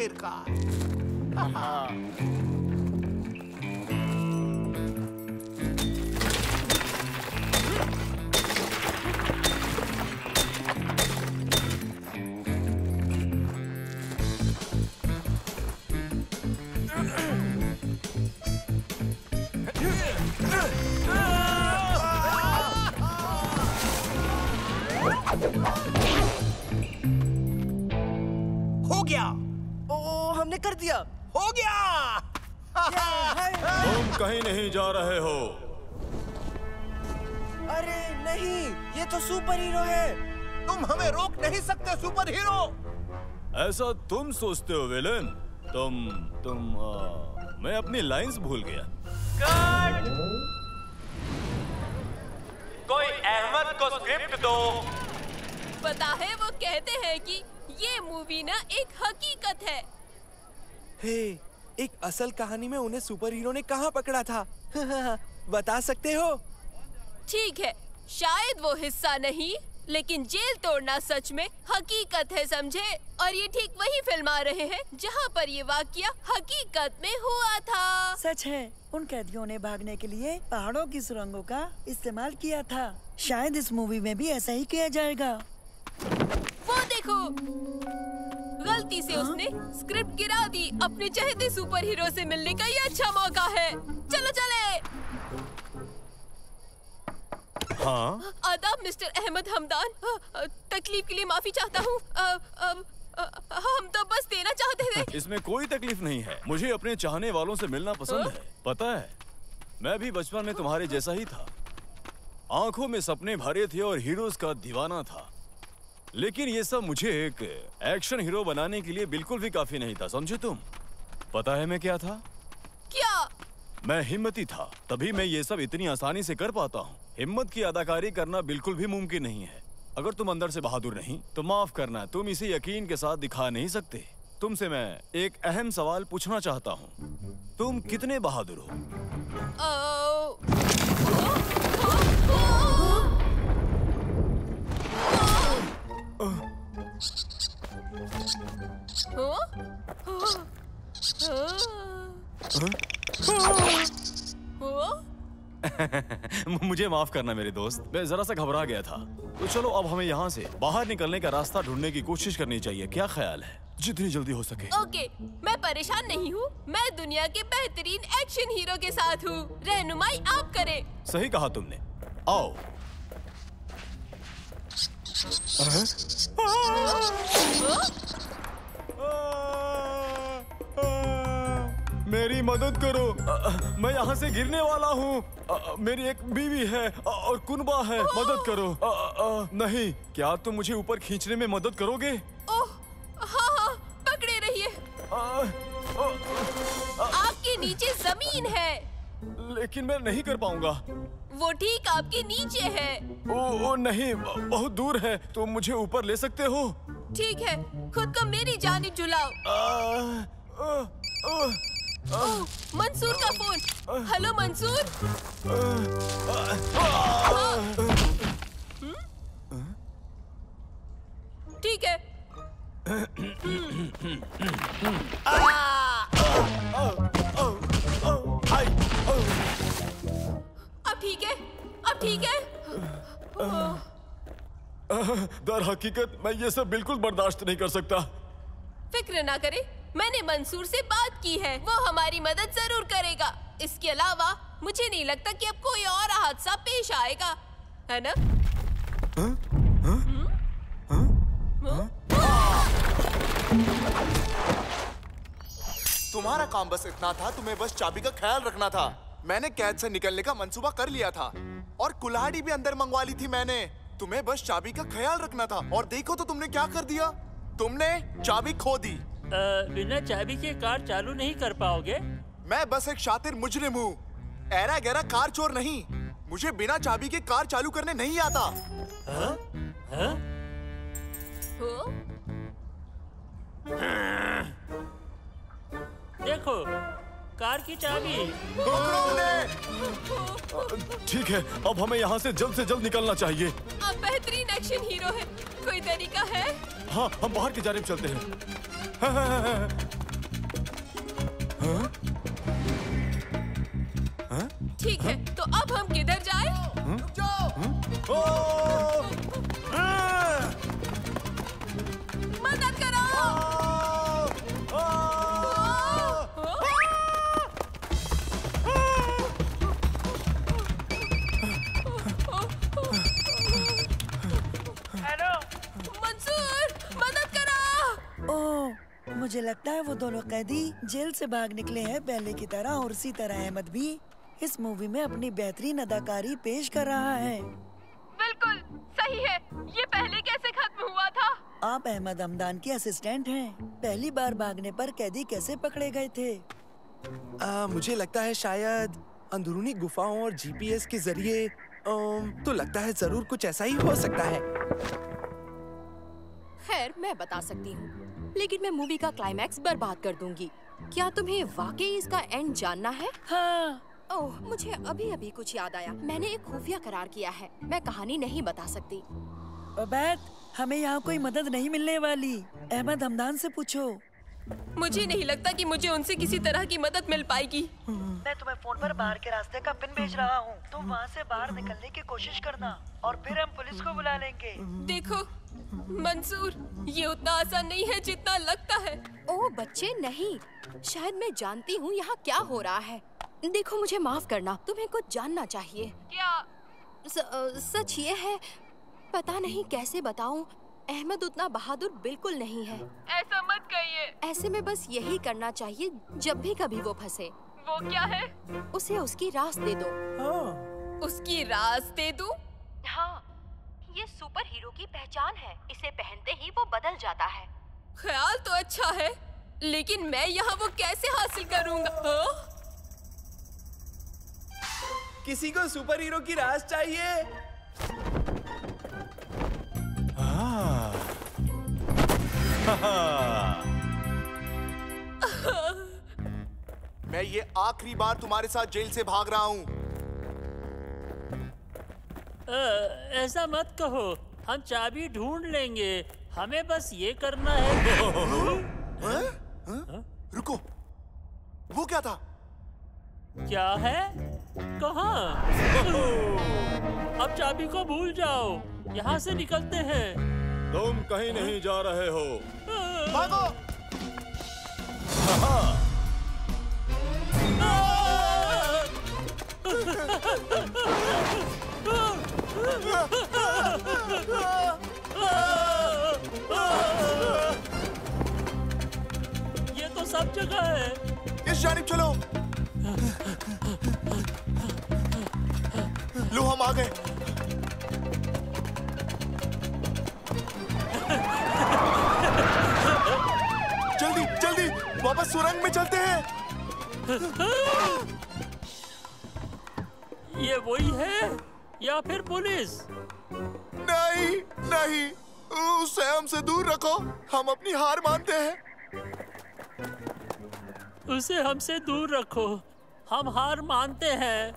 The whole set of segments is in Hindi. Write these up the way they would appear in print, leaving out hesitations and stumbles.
आखिरकार। हो गया। ओ, हमने कर दिया। हो गया। तुम कहीं नहीं जा रहे हो। अरे नहीं, ये तो सुपर हीरो है। तुम हमें रोक नहीं सकते सुपर हीरो। ऐसा तुम सोचते हो विलेन। मैं अपनी लाइंस भूल गया। कट! कोई अहमद को स्क्रिप्ट दो। पता है वो कहते हैं कि ये मूवी ना एक हकीकत है। हे, एक असल कहानी में उन्हें सुपर हीरो ने कहाँ पकड़ा था? बता सकते हो? ठीक है, शायद वो हिस्सा नहीं, लेकिन जेल तोड़ना सच में हकीकत है, समझे? और ये ठीक वही फिल्म आ रहे हैं जहाँ पर ये वाकया हकीकत में हुआ था। सच है, उन कैदियों ने भागने के लिए पहाड़ों की सुरंगों का इस्तेमाल किया था। शायद इस मूवी में भी ऐसा ही किया जाएगा। वो देखो, गलती से उसने स्क्रिप्ट गिरा दी। अपने चहेते सुपर हीरो से मिलने का ये अच्छा मौका है। चलो चले। हाँ? आदाब मिस्टर अहमद हमदान। तकलीफ के लिए माफी चाहता हूँ। हम तो बस देना चाहते थे। इसमें कोई तकलीफ नहीं है। मुझे अपने चाहने वालों से मिलना पसंद है। पता है, मैं भी बचपन में तुम्हारे जैसा ही था। आंखों में सपने भरे थे और हीरोज का दीवाना था। लेकिन ये सब मुझे एक एक्शन हीरो बनाने के लिए बिल्कुल भी काफी नहीं था, समझे तुम? पता है मैं क्या था? क्या? मैं हिम्मती था, तभी मैं ये सब इतनी आसानी से कर पाता हूँ। हिम्मत की अदाकारी करना बिल्कुल भी मुमकिन नहीं है। अगर तुम अंदर से बहादुर नहीं तो माफ करना, तुम इसे यकीन के साथ दिखा नहीं सकते। तुमसे मैं एक अहम सवाल पूछना चाहता हूँ। तुम कितने बहादुर हो? मुझे माफ करना मेरे दोस्त, मैं जरा सा घबरा गया था। तो चलो अब हमें यहाँ से बाहर निकलने का रास्ता ढूंढने की कोशिश करनी चाहिए। क्या ख्याल है? जितनी जल्दी हो सके। ओके, मैं परेशान नहीं हूँ। मैं दुनिया के बेहतरीन एक्शन हीरो के साथ हूँ। रहनुमाई आप करें। सही कहा तुमने। आओ। मेरी मदद करो, मैं यहाँ से गिरने वाला हूँ। मेरी एक बीवी है और कुनबा है, मदद करो। नहीं, क्या तुम मुझे ऊपर खींचने में मदद करोगे? ओह, हाँ, पकड़े रहिए। आपके नीचे जमीन है। लेकिन मैं नहीं कर पाऊंगा। वो ठीक आपके नीचे है। ओ नहीं, बहुत दूर है। तुम मुझे ऊपर ले सकते हो? ठीक है, खुद को मेरी जानिब झुलाओ। ओह, मंसूर का फोन। हेलो मंसूर। ठीक है। अब ठीक है, अब ठीक है। दर हकीकत मैं ये सब बिल्कुल बर्दाश्त नहीं कर सकता। फिक्र ना करे, मैंने मंसूर से बात की है। वो हमारी मदद जरूर करेगा। इसके अलावा मुझे नहीं लगता कि अब कोई और हादसा पेश आएगा, है ना? तुम्हारा काम बस इतना था, तुम्हें बस चाबी का ख्याल रखना था। मैंने कैद से निकलने का मंसूबा कर लिया था और कुल्हाड़ी भी अंदर मंगवा ली थी मैंने। तुम्हें बस चाबी का ख्याल रखना था और देखो तो तुमने क्या कर दिया। तुमने चाबी खो दी। बिना चाबी के कार चालू नहीं कर पाओगे। मैं बस एक शातिर मुजरिम हूँ, ऐरा गैरा कार चोर नहीं। मुझे बिना चाबी के कार चालू करने नहीं आता। देखो, कार की चाबी। ठीक है, अब हमें यहाँ से जल्द निकलना चाहिए। आप बेहतरीन एक्शन हीरो हैं। कोई तरीका है? हाँ, हम बाहर की जानिब चलते हैं। ठीक है, तो अब हम किधर जाएं? मदद करो! मंसूर, मदद करो! ओह, मुझे लगता है वो दोनों कैदी जेल से भाग निकले हैं पहले की तरह, और उसी तरह अहमद भी इस मूवी में अपनी बेहतरीन अदाकारी पेश कर रहा है। बिल्कुल सही है। ये पहले कैसे खत्म हुआ था? आप अहमद हमदान के असिस्टेंट हैं। पहली बार भागने पर कैदी कैसे पकड़े गए थे? मुझे लगता है शायद अंदरूनी गुफाओं और जीपीएस के जरिए। तो लगता है जरूर कुछ ऐसा ही हो सकता है। खैर, मैं बता सकती हूँ, लेकिन मैं मूवी का क्लाइमैक्स बर्बाद कर दूंगी। क्या तुम्हें वाकई इसका एंड जानना है? हाँ। ओह, मुझे अभी अभी कुछ याद आया। मैंने एक खुफिया करार किया है। मैं कहानी नहीं बता सकती। ओबैद, हमें यहाँ कोई मदद नहीं मिलने वाली। अहमद हमदान से पूछो। मुझे नहीं लगता कि मुझे उनसे किसी तरह की मदद मिल पाएगी। मैं तुम्हें फोन पर बाहर के रास्ते का पिन भेज रहा हूँ। तुम वहाँ से बाहर निकलने की कोशिश करना और फिर हम पुलिस को बुला लेंगे। देखो मंसूर, ये उतना आसान नहीं है जितना लगता है। ओह बच्चे, नहीं। शायद मैं जानती हूँ यहाँ क्या हो रहा है। देखो, मुझे माफ करना, तुम्हें कुछ जानना चाहिए। क्या? सच ये है, पता नहीं कैसे बताऊं, अहमद उतना बहादुर बिल्कुल नहीं है। ऐसा मत कहिए। ऐसे में बस यही करना चाहिए जब भी कभी वो फंसे। वो क्या है? उसे उसकी रास दे दो। उसकी रास दे दूं? हाँ, ये सुपर हीरो की पहचान है। इसे पहनते ही वो बदल जाता है। ख्याल तो अच्छा है, लेकिन मैं यहाँ वो कैसे हासिल करूँगा? किसी को सुपर हीरो की रास चाहिए? मैं ये आखिरी बार तुम्हारे साथ जेल से भाग रहा हूँ। ऐसा मत कहो, हम चाबी ढूंढ लेंगे। हमें बस ये करना है। रुको, वो क्या था? क्या है? कहाँ? अब चाबी को भूल जाओ, यहाँ से निकलते हैं। तुम कहीं नहीं जा रहे हो। भागो! ये तो सब जगह है। इस जानिब चलो। लो, हम आ गए। जल्दी जल्दी वापस सुरंग में चलते हैं। ये वही है या फिर पुलिस? नहीं नहीं, उसे हमसे दूर रखो। हम अपनी हार मानते हैं। उसे हमसे दूर रखो, हम हार मानते हैं।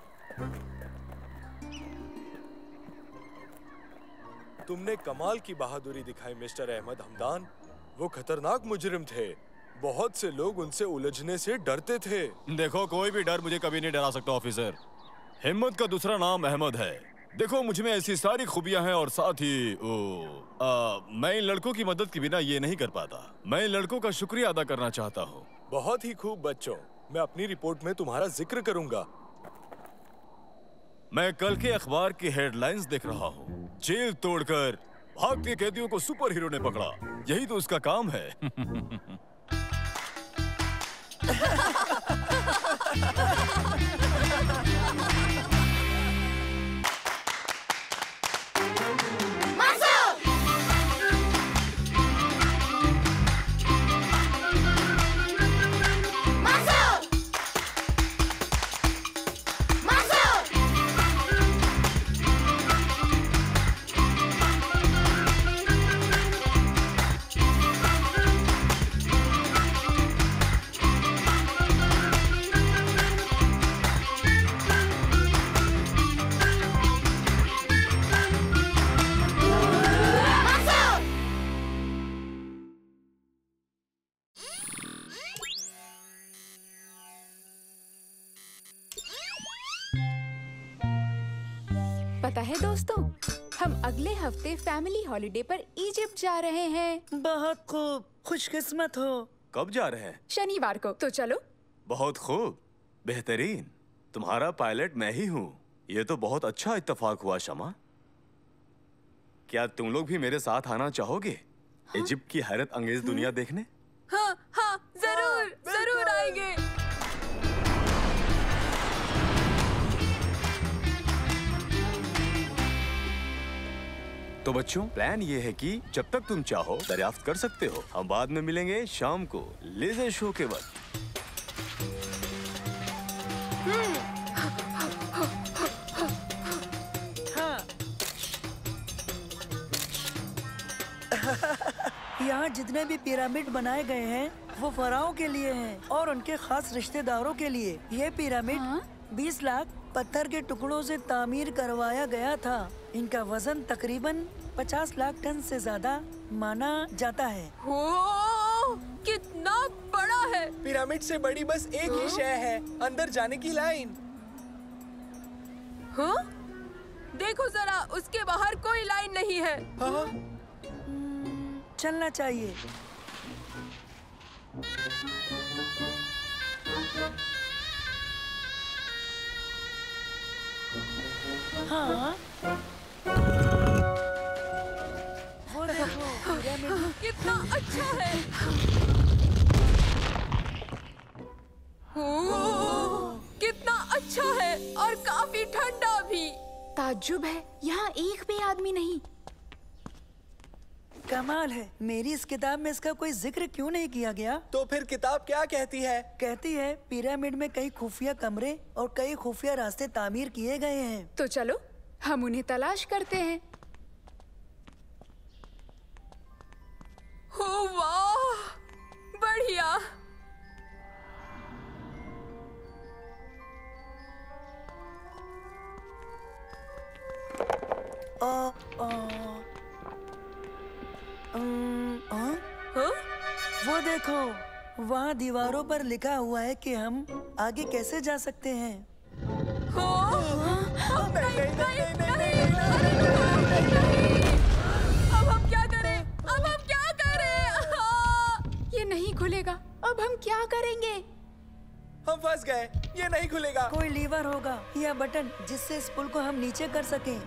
तुमने कमाल की बहादुरी दिखाई मिस्टर अहमद हमदान। वो खतरनाक मुजरिम थे। बहुत से लोग उनसे उलझने से डरते थे। देखो, कोई भी डर मुझे कभी नहीं डरा सकता ऑफिसर। हिम्मत का दूसरा नाम अहमद है। देखो, मुझ में ऐसी सारी खूबियां हैं और साथ ही मैं इन लड़कों की मदद के बिना ये नहीं कर पाता। मैं इन लड़कों का शुक्रिया अदा करना चाहता हूँ। बहुत ही खूब बच्चों, मैं अपनी रिपोर्ट में तुम्हारा जिक्र करूंगा। मैं कल के अखबार की हेडलाइंस देख रहा हूँ। जेल तोड़कर भागते कैदियों को सुपर हीरो ने पकड़ा। यही तो उसका काम है। पता है दोस्तों, हम अगले हफ्ते फैमिली हॉलिडे पर इजिप्ट जा रहे हैं। बहुत खूब, खुशकिस्मत हो। कब जा रहे हैं? शनिवार को। तो चलो। बहुत खूब, बेहतरीन। तुम्हारा पायलट मैं ही हूँ। ये तो बहुत अच्छा इत्तेफाक हुआ शमा। क्या तुम लोग भी मेरे साथ आना चाहोगे? इजिप्ट की हैरत अंगेज दुनिया देखने? हाँ हाँ, जरूर जरूर आएंगे। तो बच्चों, प्लान ये है कि जब तक तुम चाहो दरियाफ्त कर सकते हो। हम बाद में मिलेंगे शाम को लेजर शो के वक्त। यहाँ जितने भी पिरामिड बनाए गए हैं वो फराओं के लिए हैं और उनके खास रिश्तेदारों के लिए। ये पिरामिड 20 लाख पत्थर के टुकड़ों से तामीर करवाया गया था। इनका वजन तकरीबन 50 लाख टन से ज्यादा माना जाता है। कितना बड़ा है! पिरामिड से बड़ी बस एक ही शय है, अंदर जाने की लाइन। हाँ? देखो जरा, उसके बाहर कोई लाइन नहीं है। हाँ? चलना चाहिए। हाँ, वो देखो पिरामिड कितना अच्छा है। कितना अच्छा है और काफी ठंडा भी। ताज्जुब है, यहाँ एक भी आदमी नहीं। कमाल है। मेरी इस किताब में इसका कोई जिक्र क्यों नहीं किया गया? तो फिर किताब क्या कहती है? कहती है पिरामिड में कई खुफिया कमरे और कई खुफिया रास्ते तामीर किए गए हैं। तो चलो हम उन्हें तलाश करते हैं। हो वाह, बढ़िया। वो देखो, वहाँ दीवारों पर लिखा हुआ है कि हम आगे कैसे जा सकते हैं। अब हम क्या करें? अब हम क्या करें? ये नहीं खुलेगा। अब हम क्या करेंगे? हम फंस गए, ये नहीं खुलेगा। कोई लीवर होगा या बटन जिससे इस पुल को हम नीचे कर सकें।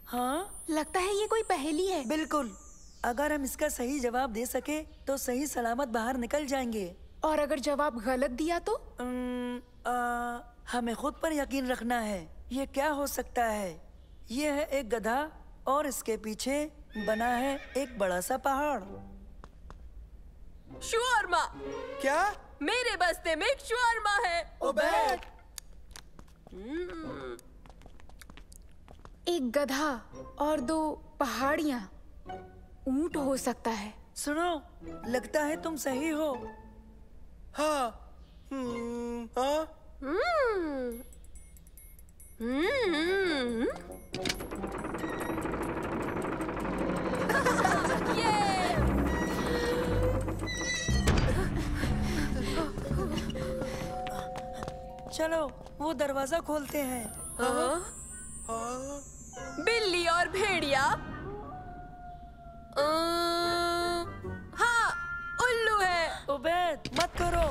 हाँ, लगता है ये कोई पहेली है। बिल्कुल। अगर हम इसका सही जवाब दे सके तो सही सलामत बाहर निकल जाएंगे। और अगर जवाब गलत दिया तो? हमें खुद पर यकीन रखना है। ये क्या हो सकता है? ये है एक गधा और इसके पीछे बना है एक बड़ा सा पहाड़। शवारमा। क्या? मेरे बस्ते में एक शवारमा है। उबैद। एक गधा और 2 पहाड़ियाँ। ऊंट हो सकता है। सुनो, लगता है तुम सही हो। हाँ। हाँ? चलो वो दरवाजा खोलते हैं। बिल्ली और भेड़िया। हाँ, उल्लू है। उबैद, मत करो।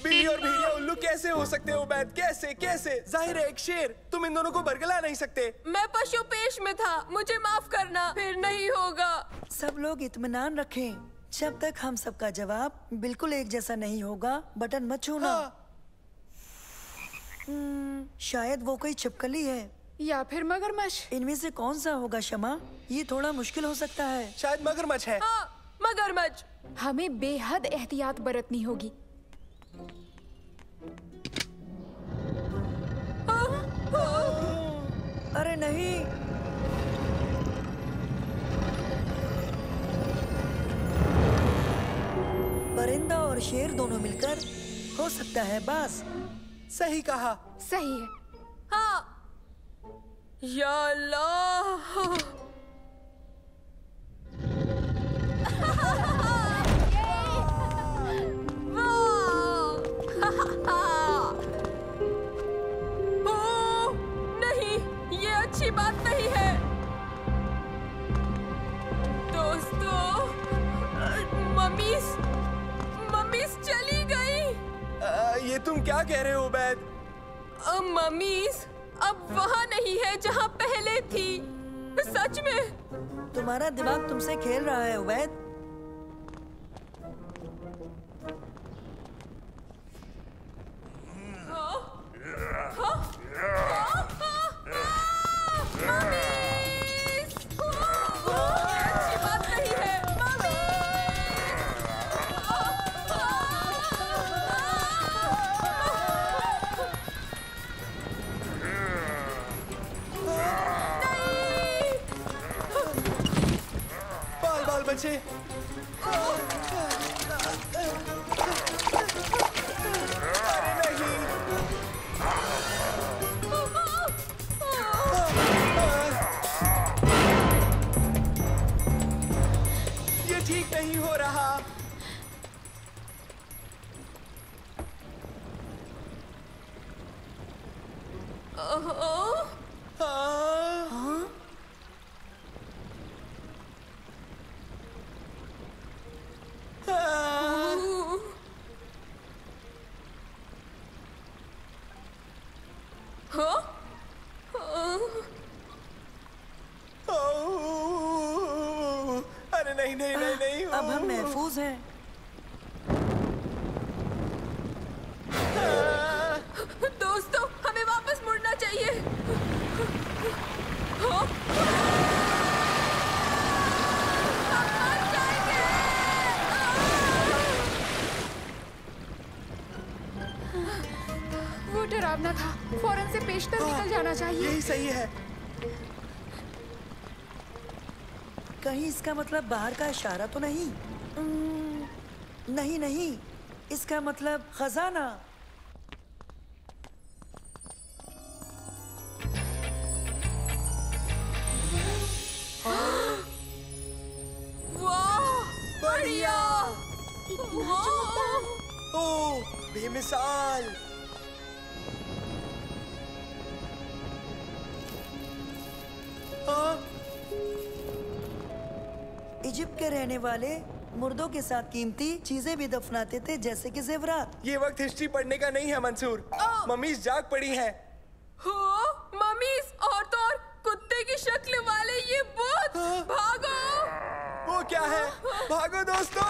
बिल्ली और भेड़िया उल्लू कैसे हो सकते हो उबैद? कैसे कैसे? जाहिर है एक शेर। तुम इन दोनों को बरगला नहीं सकते। मैं पशु पेश में था, मुझे माफ करना। फिर नहीं होगा। सब लोग इत्मीनान रखें। जब तक हम सबका जवाब बिल्कुल एक जैसा नहीं होगा, बटन मत छूना। शायद वो कोई छिपकली है या फिर मगरमच्छ। इनमें से कौन सा होगा शमा? ये थोड़ा मुश्किल हो सकता है। शायद मगरमच्छ है। हाँ, मगरमच्छ। हमें बेहद एहतियात बरतनी होगी। अरे नहीं। परिंदा और शेर दोनों मिलकर हो सकता है बाज। सही कहा। सही है। हाँ। या अल्लाह। ओह, नहीं, ये अच्छी बात नहीं है। दोस्तों, मम्मीस चली गई। ये तुम क्या कह रहे हो उबैद? मम्मीस अब वहाँ नहीं है जहाँ पहले थी। सच में। तुम्हारा दिमाग तुमसे खेल रहा है उबैद। बचे। अरे नहीं। ये ठीक नहीं हो रहा। अरे नहीं नहीं नहीं नहीं। अब हम महफूज हैं। दोस्तों, हमें वापस मुड़ना चाहिए। वो डरावना था। फौरन से पेशतर निकल जाना चाहिए। यही सही है। कहीं इसका मतलब बाहर का इशारा तो नहीं? नहीं नहीं, इसका मतलब खजाना। वाह, बढ़िया। ओह, बेमिसाल। इजिप्ट के रहने वाले मुर्दों के साथ कीमती चीजें भी दफनाते थे, जैसे कि जेवरात। ये वक्त हिस्ट्री पढ़ने का नहीं है मंसूर। मम्मीज जाग पड़ी हैं। मम्मीज और तो और कुत्ते की शक्ल वाले ये भूत। भागो। वो क्या है? भागो दोस्तों।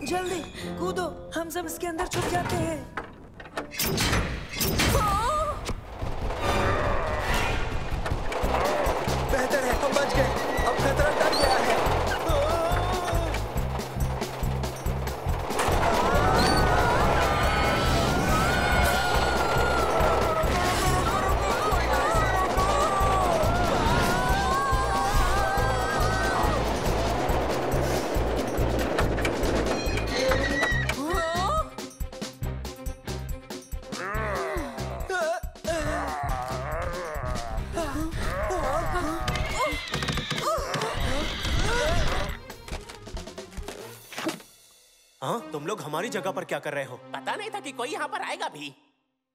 जल्दी कूदो, हम सब इसके अंदर छुप जाते हैं। बेहतर है, हम बच गए। अब खतरा टल गया है। हाँ, तुम लोग हमारी जगह पर क्या कर रहे हो? पता नहीं था कि कोई यहाँ पर आएगा भी।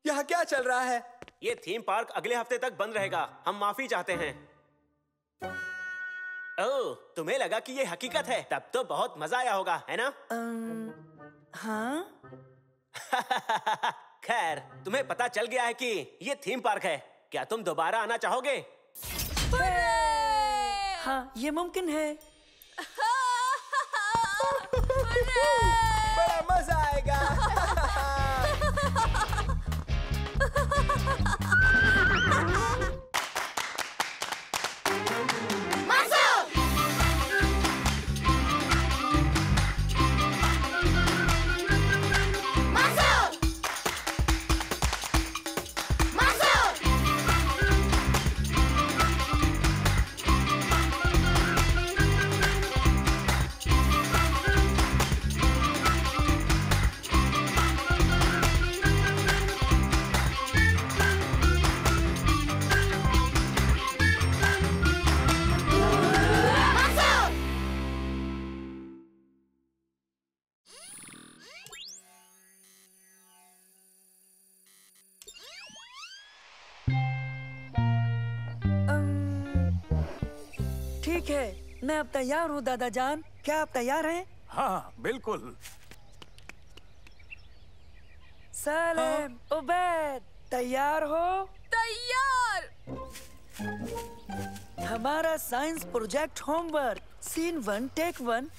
यहाँ क्या चल रहा है? ये थीम पार्क अगले हफ्ते तक बंद रहेगा। हम माफी चाहते हैं। ओह, तुम्हें लगा कि ये हकीकत है? तब तो बहुत मजा आया होगा, है ना? हाँ। खैर, तुम्हें पता चल गया है कि ये थीम पार्क है। क्या तुम दोबारा आना चाहोगे? हाँ, ये मुमकिन है। बड़ा मजा आएगा। ठीक है, मैं अब तैयार हूँ दादा जान। क्या आप तैयार हैं? हाँ, बिल्कुल। सलेम, उबैद, तैयार हो? तैयार। हमारा science project homework, scene 1 take 1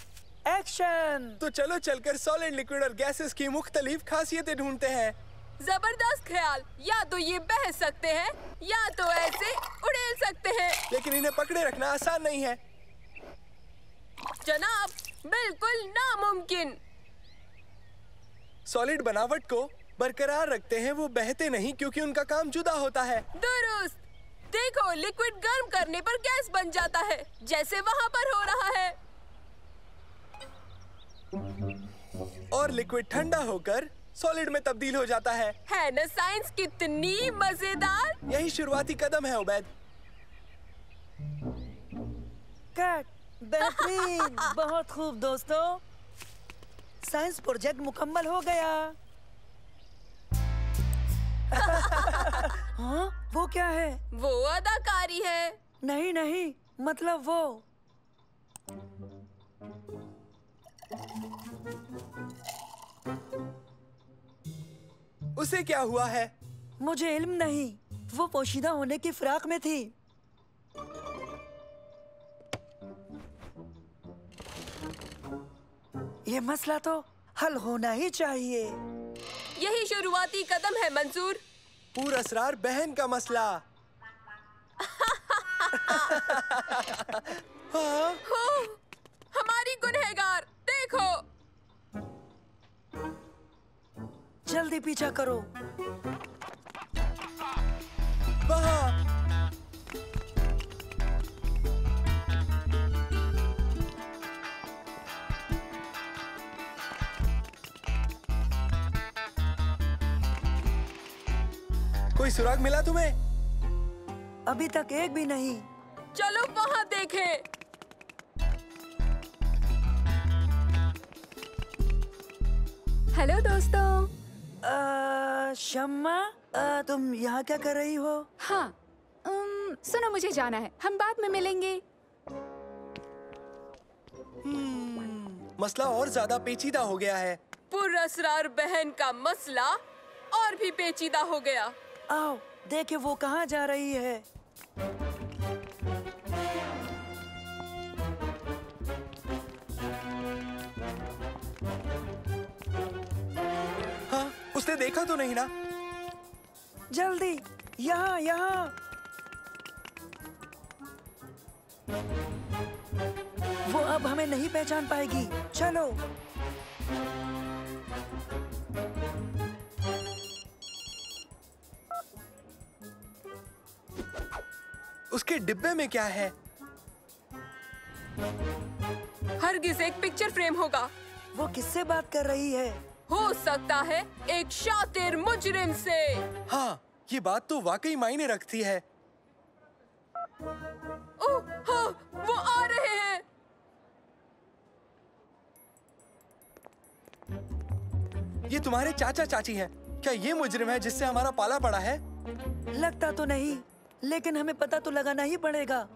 action. तो चलो चलकर सॉलिड, लिक्विड और गैसेस की मुख्तलिफ खासियतें ढूंढते हैं। जबरदस्त ख्याल। या तो ये बह सकते हैं या तो ऐसे उड़ेल सकते हैं। लेकिन इन्हें पकड़े रखना आसान नहीं है। जनाब, बिल्कुल नामुमकिन। सॉलिड बनावट को बरकरार रखते हैं, वो बहते नहीं क्योंकि उनका काम जुदा होता है। दुरुस्त। देखो, लिक्विड गर्म करने पर गैस बन जाता है, जैसे वहाँ पर हो रहा है। और लिक्विड ठंडा होकर सॉलिड में तब्दील हो जाता है। है ना साइंस कितनी मजेदार। यही शुरुआती कदम है उबैद। कट, बेहतरीन, बहुत खूब दोस्तों। साइंस प्रोजेक्ट मुकम्मल हो गया। हाँ, वो क्या है? वो अदाकारी है। नहीं नहीं, मतलब वो। उसे क्या हुआ है? मुझे इल्म नहीं, वो पोशीदा होने की फिराक में थी। ये मसला तो हल होना ही चाहिए। यही शुरुआती कदम है मंसूर। पूरा असरार बहन का मसला। हाँ? हो, हमारी गुनहगार, देखो। जल्दी पीछा करो। वहाँ। कोई सुराग मिला तुम्हें? अभी तक एक भी नहीं। चलो वहाँ देखें। हेलो दोस्तों। शम्मा, तुम यहाँ क्या कर रही हो? हाँ, सुनो, मुझे जाना है, हम बाद में मिलेंगे। मसला और ज्यादा पेचीदा हो गया है। पुरअसरार बहन का मसला और भी पेचीदा हो गया। आओ देखे वो कहाँ जा रही है। हाँ, उसने देखा तो नहीं ना? जल्दी, यहाँ यहाँ। वो अब हमें नहीं पहचान पाएगी। चलो। उसके डिब्बे में क्या है? हरगिज़ एक पिक्चर फ्रेम होगा। वो किससे बात कर रही है? हो सकता है एक शातिर मुजरिम से। हाँ, ये बात तो वाकई मायने रखती है। ओह, हाँ, वो आ रहे हैं। ये तुम्हारे चाचा चाची हैं। क्या ये मुजरिम है जिससे हमारा पाला पड़ा है? लगता तो नहीं, लेकिन हमें पता तो लगाना ही पड़ेगा।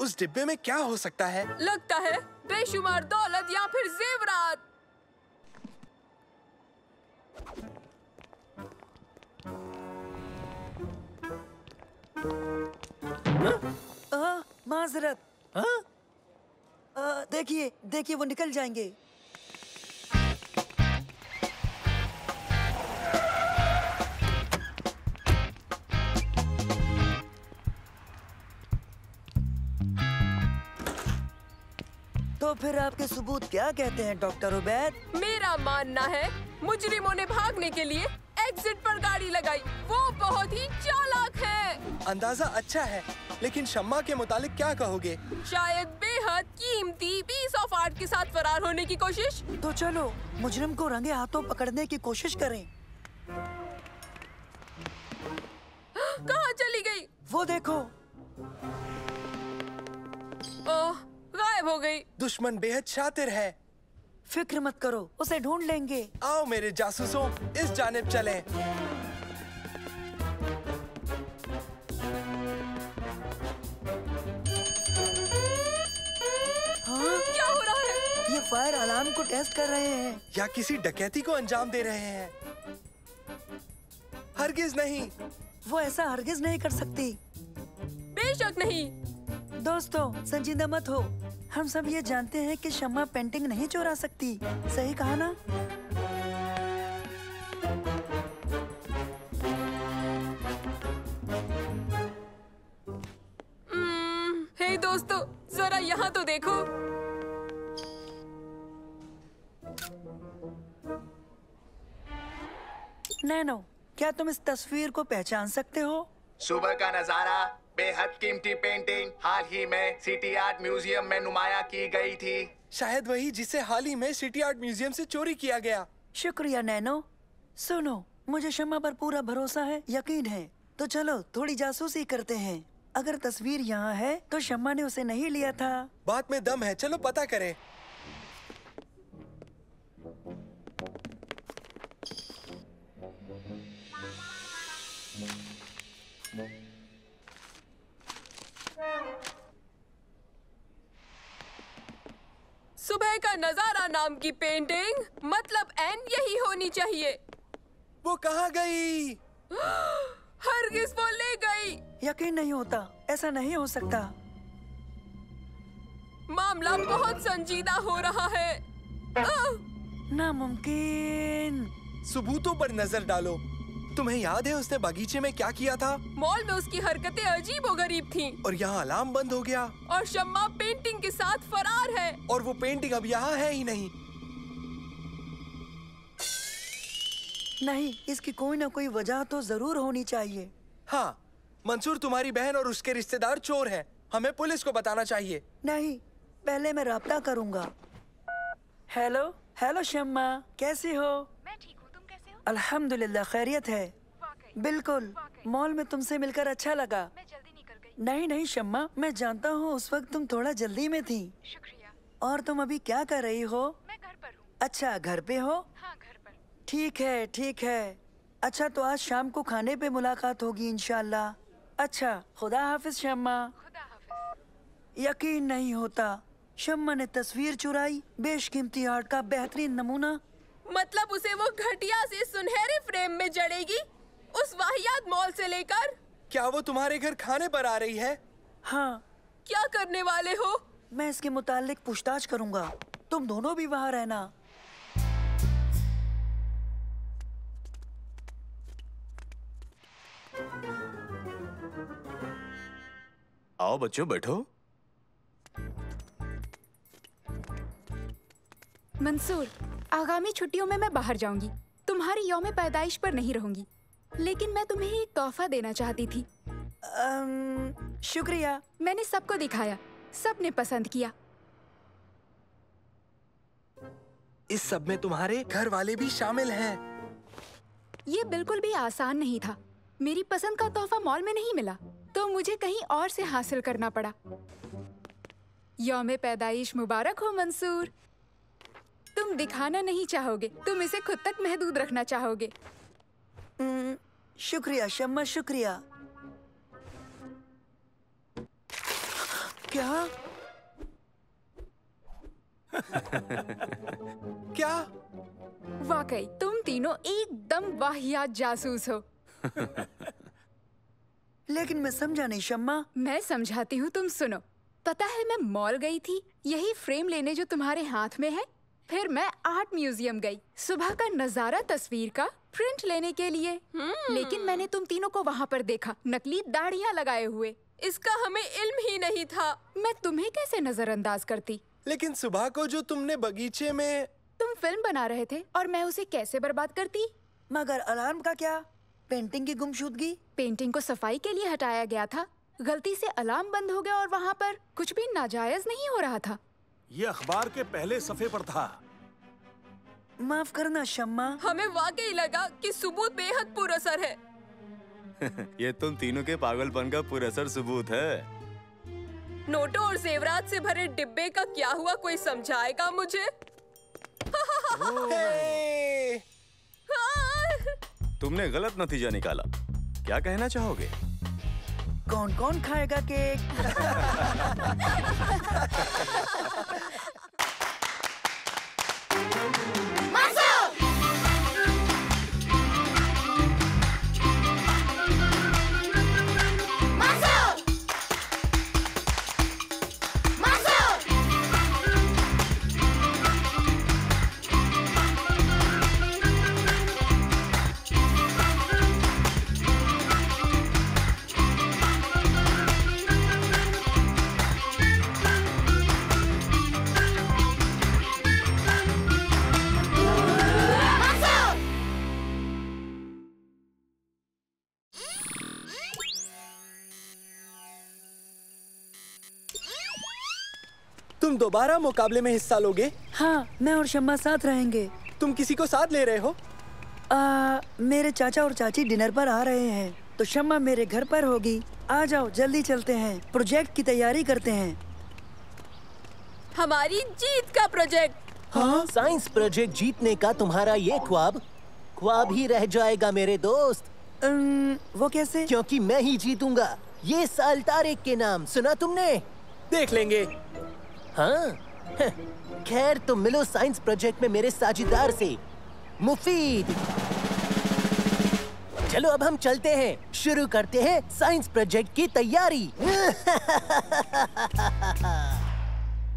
उस डिब्बे में क्या हो सकता है? लगता है बेशुमार दौलत या फिर जेवरात। माजरत। देखिए देखिए, वो निकल जाएंगे। तो फिर आपके सबूत क्या कहते हैं डॉक्टर उबैद? मेरा मानना है मुजरिमों ने भागने के लिए एग्जिट पर गाड़ी लगाई। वो बहुत ही चालाक है। अंदाजा अच्छा है, लेकिन शम्मा के मुतालिक क्या कहोगे? शायद बेहद कीमती पीस ऑफ आर्ट के साथ फरार होने की कोशिश। तो चलो मुजरिम को रंगे हाथों पकड़ने की कोशिश करें। कहाँ चली गई? वो देखो। ओह, गायब हो गई। दुश्मन बेहद शातिर है। फिक्र मत करो, उसे ढूंढ लेंगे। आओ मेरे जासूसों, इस जानिब चलें। हाँ? क्या हो रहा है? ये फायर अलार्म को टेस्ट कर रहे हैं। या किसी डकैती को अंजाम दे रहे हैं। हरगिज नहीं। वो ऐसा हरगिज नहीं कर सकती। बेशक नहीं। दोस्तों, संजीदा मत हो। हम सब ये जानते हैं कि शम्मा पेंटिंग नहीं चुरा सकती। सही कहा ना? हे दोस्तों, जरा यहाँ तो देखो। नैनो, क्या तुम इस तस्वीर को पहचान सकते हो? सुबह का नजारा, बेहद कीमती पेंटिंग हाल ही में सिटी आर्ट म्यूजियम में नुमाया की गई थी। शायद वही जिसे हाल ही में सिटी आर्ट म्यूजियम से चोरी किया गया। शुक्रिया नैनो। सुनो, मुझे शम्मा पर पूरा भरोसा है, यकीन है। तो चलो थोड़ी जासूसी करते हैं। अगर तस्वीर यहाँ है तो शम्मा ने उसे नहीं लिया था। बात में दम है, चलो पता करें। सुबह का नजारा नाम की पेंटिंग, मतलब एन यही होनी चाहिए। वो कहाँ गई? हरगिज वो ले गई। यकीन नहीं होता, ऐसा नहीं हो सकता। मामला बहुत संजीदा हो रहा है। नामुमकिन। सबूतों पर नजर डालो। तुम्हें याद है उसने बगीचे में क्या किया था? मॉल में उसकी हरकतें अजीबोगरीब थीं। और यहाँ अलार्म बंद हो गया। और शम्मा पेंटिंग के साथ फरार है। और वो पेंटिंग अब यहाँ है ही नहीं। नहीं, इसकी कोई ना कोई वजह तो जरूर होनी चाहिए। हाँ, मंसूर तुम्हारी बहन और उसके रिश्तेदार चोर हैं। हमें पुलिस को बताना चाहिए। नहीं, पहले मैं राब्ता करूंगा। हेलो हेलो शम्मा, कैसी हो? मैं ठीक हूँ, तुम कैसे हो? अल्हम्दुलिल्लाह, खैरियत है। बिल्कुल, मॉल में तुमसे मिलकर अच्छा लगा। मैं जल्दी निकल गई। नहीं नहीं शम्मा, मैं जानता हूँ उस वक्त तुम थोड़ा जल्दी में थी। शुक्रिया। और तुम अभी क्या कर रही हो? मैं घर पर हूँ। अच्छा, घर पे हो? हाँ, घर पर। ठीक है ठीक है। अच्छा, तो आज शाम को खाने पे मुलाकात होगी इंशाल्लाह। अच्छा, खुदा हाफिज शम्मा। खुदा हाफिज। यकीन नहीं होता, शम्मा ने तस्वीर चुराई, बेशकीमती आर्ट का बेहतरीन नमूना। मतलब उसे वो घटिया से सुनहरे फ्रेम में जड़ेगी, उस वाहियात मॉल से लेकर। क्या वो तुम्हारे घर खाने पर आ रही है? हाँ। क्या करने वाले हो? मैं इसके मुतालिक पूछताछ करूंगा। तुम दोनों भी वहाँ रहना। आओ बच्चों, बैठो। मंसूर, आगामी छुट्टियों में मैं बाहर जाऊंगी। तुम्हारी यौम पैदाइश पर नहीं रहूंगी, लेकिन मैं तुम्हें एक तोहफा देना चाहती थी। शुक्रिया। मैंने सबको दिखाया, सबने पसंद किया। इस सब में तुम्हारे घर वाले भी शामिल हैं। ये बिल्कुल भी आसान नहीं था। मेरी पसंद का तोहफा मॉल में नहीं मिला, तो मुझे कहीं और से हासिल करना पड़ा। यौम पैदाइश मुबारक हो मंसूर। तुम दिखाना नहीं चाहोगे, तुम इसे खुद तक महदूद रखना चाहोगे। शुक्रिया शम्मा, शुक्रिया। क्या? क्या? वाकई तुम तीनों एकदम वाहियात जासूस हो। लेकिन मैं समझा नहीं शम्मा। मैं समझाती हूँ, तुम सुनो। पता है मैं मॉल गई थी यही फ्रेम लेने जो तुम्हारे हाथ में है। फिर मैं आर्ट म्यूजियम गई सुबह का नजारा तस्वीर का प्रिंट लेने के लिए। लेकिन मैंने तुम तीनों को वहाँ पर देखा, नकली दाढ़ियाँ लगाए हुए। इसका हमें इल्म ही नहीं था। मैं तुम्हें कैसे नजरअंदाज करती? लेकिन सुबह को जो तुमने बगीचे में तुम फिल्म बना रहे थे और मैं उसे कैसे बर्बाद करती? मगर अलार्म का क्या? पेंटिंग की गुमशुदगी? पेंटिंग को सफाई के लिए हटाया गया था, गलती से अलार्म बंद हो गया और वहाँ पर कुछ भी नाजायज नहीं हो रहा था। ये अखबार के पहले सफे पर था। माफ करना शम्मा। हमें वाकई लगा कि सबूत बेहद पुरअसर है। ये तुम तीनों के पागलपन का पुरअसर सबूत है। नोटों और जेवरात से भरे डिब्बे का क्या हुआ, कोई समझाएगा मुझे? तुमने गलत नतीजा निकाला। क्या कहना चाहोगे? कौन कौन खाएगा केक? तुम दोबारा मुकाबले में हिस्सा लोगे? हाँ, मैं और शम्मा साथ रहेंगे। तुम किसी को साथ ले रहे हो? मेरे चाचा और चाची डिनर पर आ रहे हैं, तो शम्मा मेरे घर पर होगी। आ जाओ, जल्दी चलते हैं, प्रोजेक्ट की तैयारी करते हैं। हमारी जीत का प्रोजेक्ट। हाँ? साइंस प्रोजेक्ट जीतने का तुम्हारा ये ख्वाब ही रह जाएगा मेरे दोस्त। वो कैसे? क्योंकि मैं ही जीतूंगा। ये साल तारिक के नाम सुना तुमने? देख लेंगे। हाँ? खैर तुम मिलो साइंस प्रोजेक्ट में मेरे साझेदार से, मुफीद। चलो अब हम चलते हैं, शुरू करते हैं साइंस प्रोजेक्ट की तैयारी।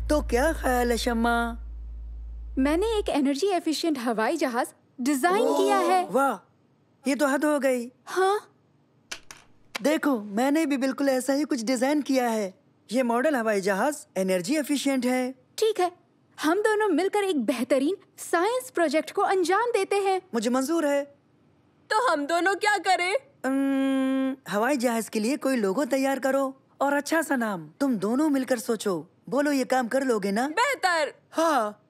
तो क्या ख्याल है शम्मा? मैंने एक एनर्जी एफिशिएंट हवाई जहाज डिजाइन किया है। वाह, ये तो हद हो गई। हाँ? देखो, मैंने भी बिल्कुल ऐसा ही कुछ डिजाइन किया है। ये मॉडल हवाई जहाज एनर्जी एफिशिएंट है। ठीक है, हम दोनों मिलकर एक बेहतरीन साइंस प्रोजेक्ट को अंजाम देते हैं। मुझे मंजूर है। तो हम दोनों क्या करें? हवाई जहाज के लिए कोई लोगो तैयार करो और अच्छा सा नाम। तुम दोनों मिलकर सोचो। बोलो, ये काम कर लोगे ना? बेहतर। हाँ।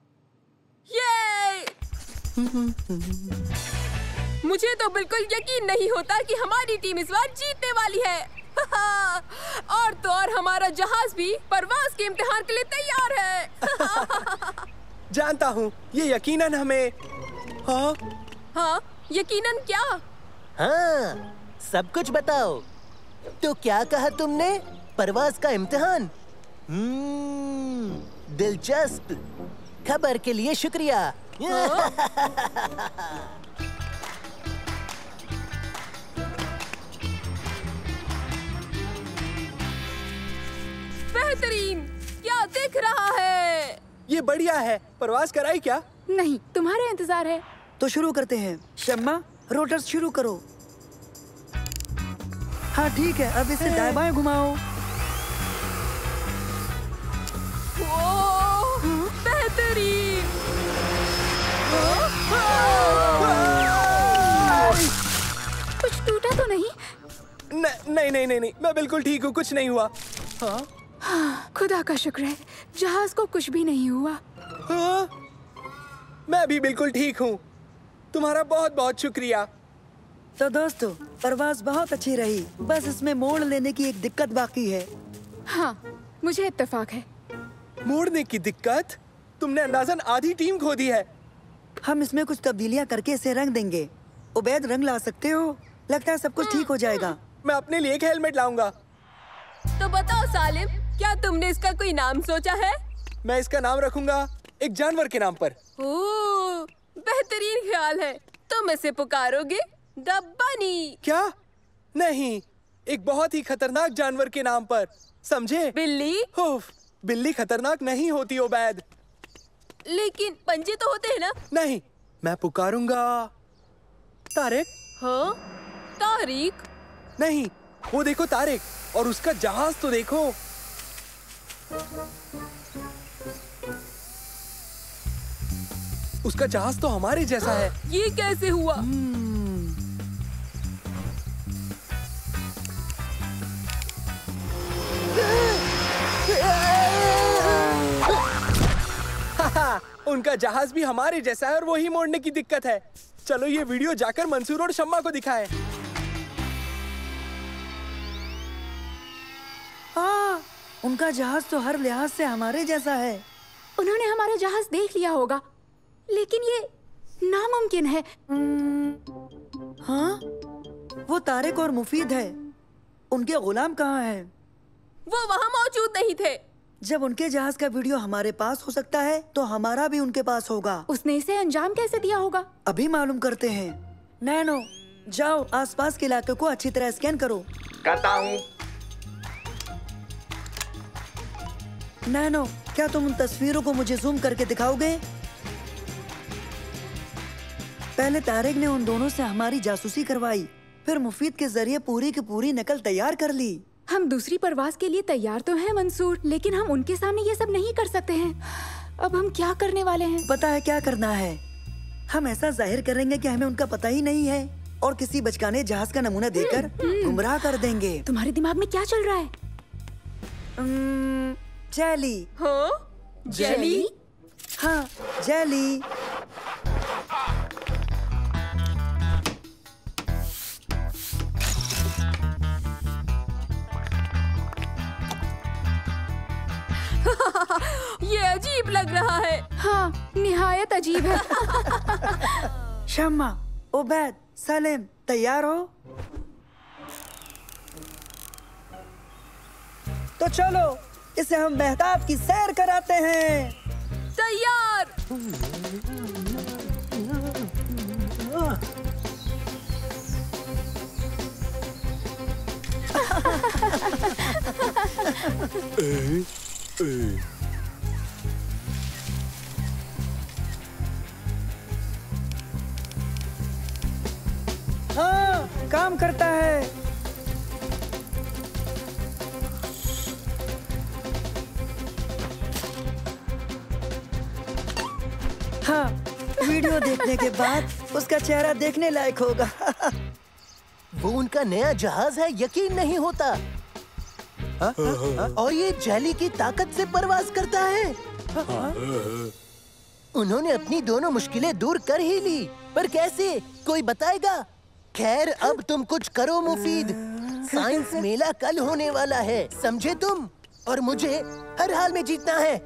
ये मुझे तो बिल्कुल यकीन नहीं होता कि हमारी टीम इस बार जीतने वाली है। और तो और हमारा जहाज भी परवाज के इम्तिहान के लिए तैयार है। जानता हूँ, ये यकीनन हमें। हाँ? हाँ, यकीनन क्या? हाँ, सब कुछ बताओ। तो क्या कहा तुमने? परवाज का इम्तिहान? दिलचस्प। खबर के लिए शुक्रिया। बेहतरीन, क्या दिख रहा है? ये बढ़िया है। परवाज कराई क्या? नहीं, तुम्हारा इंतजार है। तो शुरू करते हैं। शम्मा, रोटर्स शुरू करो। हाँ ठीक है, अब इसे दाएं बाएं घुमाओ। बेहतरीन। कुछ टूटा तो नहीं? नहीं, मैं बिल्कुल ठीक हूँ, कुछ नहीं हुआ। हाँ? खुदा का शुक्र है, जहाज को कुछ भी नहीं हुआ। हाँ? मैं भी बिल्कुल ठीक हूँ। तुम्हारा बहुत बहुत शुक्रिया। तो दोस्तों, परवाज बहुत अच्छी रही, बस इसमें मोड़ लेने की एक दिक्कत बाकी है। हाँ, मुझे इत्तेफाक है। मोड़ने की दिक्कत? तुमने अंदाजन आधी टीम खो दी है। हम इसमें कुछ तब्दीलियां करके इसे रंग देंगे। उबैद, रंग ला सकते हो? लगता है सब कुछ ठीक हो जाएगा। मैं अपने लिए एक हेलमेट लाऊंगा। तो बताओ सालिम, क्या तुमने इसका कोई नाम सोचा है? मैं इसका नाम रखूंगा एक जानवर के नाम पर। ओह, बेहतरीन ख्याल है। तुम इसे पुकारोगे द बनी। क्या? नहीं, एक बहुत ही खतरनाक जानवर के नाम पर, समझे? बिल्ली? उफ, बिल्ली खतरनाक नहीं होती ओबैद। लेकिन पंजे तो होते हैं ना? नहीं, मैं पुकारूंगा तारिक। हाँ? तारिक? नहीं, वो देखो तारिक, और उसका जहाज तो देखो। उसका जहाज तो हमारे जैसा है। ये कैसे हुआ? उनका जहाज भी हमारे जैसा है और वही मोड़ने की दिक्कत है। चलो ये वीडियो जाकर मंसूर और शम्मा को दिखाएं। हाँ, उनका जहाज तो हर लिहाज से हमारे जैसा है। उन्होंने हमारा जहाज देख लिया होगा, लेकिन ये नामुमकिन है। हाँ, वो तारिक और मुफीद है। उनके गुलाम कहाँ हैं? वो वहाँ मौजूद नहीं थे। जब उनके जहाज का वीडियो हमारे पास हो सकता है, तो हमारा भी उनके पास होगा। उसने इसे अंजाम कैसे दिया होगा? अभी मालूम करते हैं। नैनो, जाओ आसपास के इलाके को अच्छी तरह स्कैन करो। करता हूँ। नैनो, क्या तुम उन तस्वीरों को मुझे जूम करके दिखाओगे? पहले तारिक ने उन दोनों से हमारी जासूसी करवाई, फिर मुफीद के जरिए पूरी की पूरी नकल तैयार कर ली। हम दूसरी परवाज के लिए तैयार तो हैं मंसूर, लेकिन हम उनके सामने ये सब नहीं कर सकते हैं। अब हम क्या करने वाले हैं? पता है क्या करना है? हम ऐसा जाहिर करेंगे कि हमें उनका पता ही नहीं है और किसी बचकाने जहाज का नमूना देकर गुमराह कर देंगे। तुम्हारे दिमाग में क्या चल रहा है? जेली। हाँ? जेली? हाँ, जेली। ये अजीब लग रहा है। हाँ, निहायत अजीब है। शम्मा, उबैद, सलीम, तैयार हो? तो चलो इसे हम मेहताब की सैर कराते हैं। तैयार। हाँ, काम करता है। हाँ, वीडियो देखने के बाद उसका चेहरा देखने लायक होगा। वो उनका नया जहाज है, यकीन नहीं होता। और ये जेली की ताकत से परवाज करता है। उन्होंने अपनी दोनों मुश्किलें दूर कर ही ली, पर कैसे? कोई बताएगा? खैर, अब तुम कुछ करो मुफीद। साइंस मेला कल होने वाला है, समझे तुम? और मुझे हर हाल में जीतना है।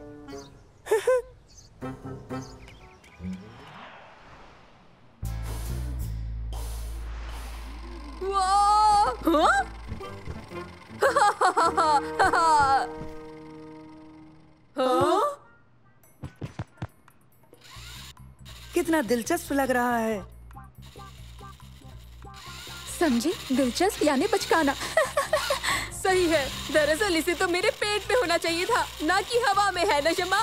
कितना दिलचस्प लग रहा है। समझे? दिलचस्प यानी बचकाना। सही है। दरअसल इसे तो मेरे पेट में होना चाहिए था, ना कि हवा में, है ना शम्मा?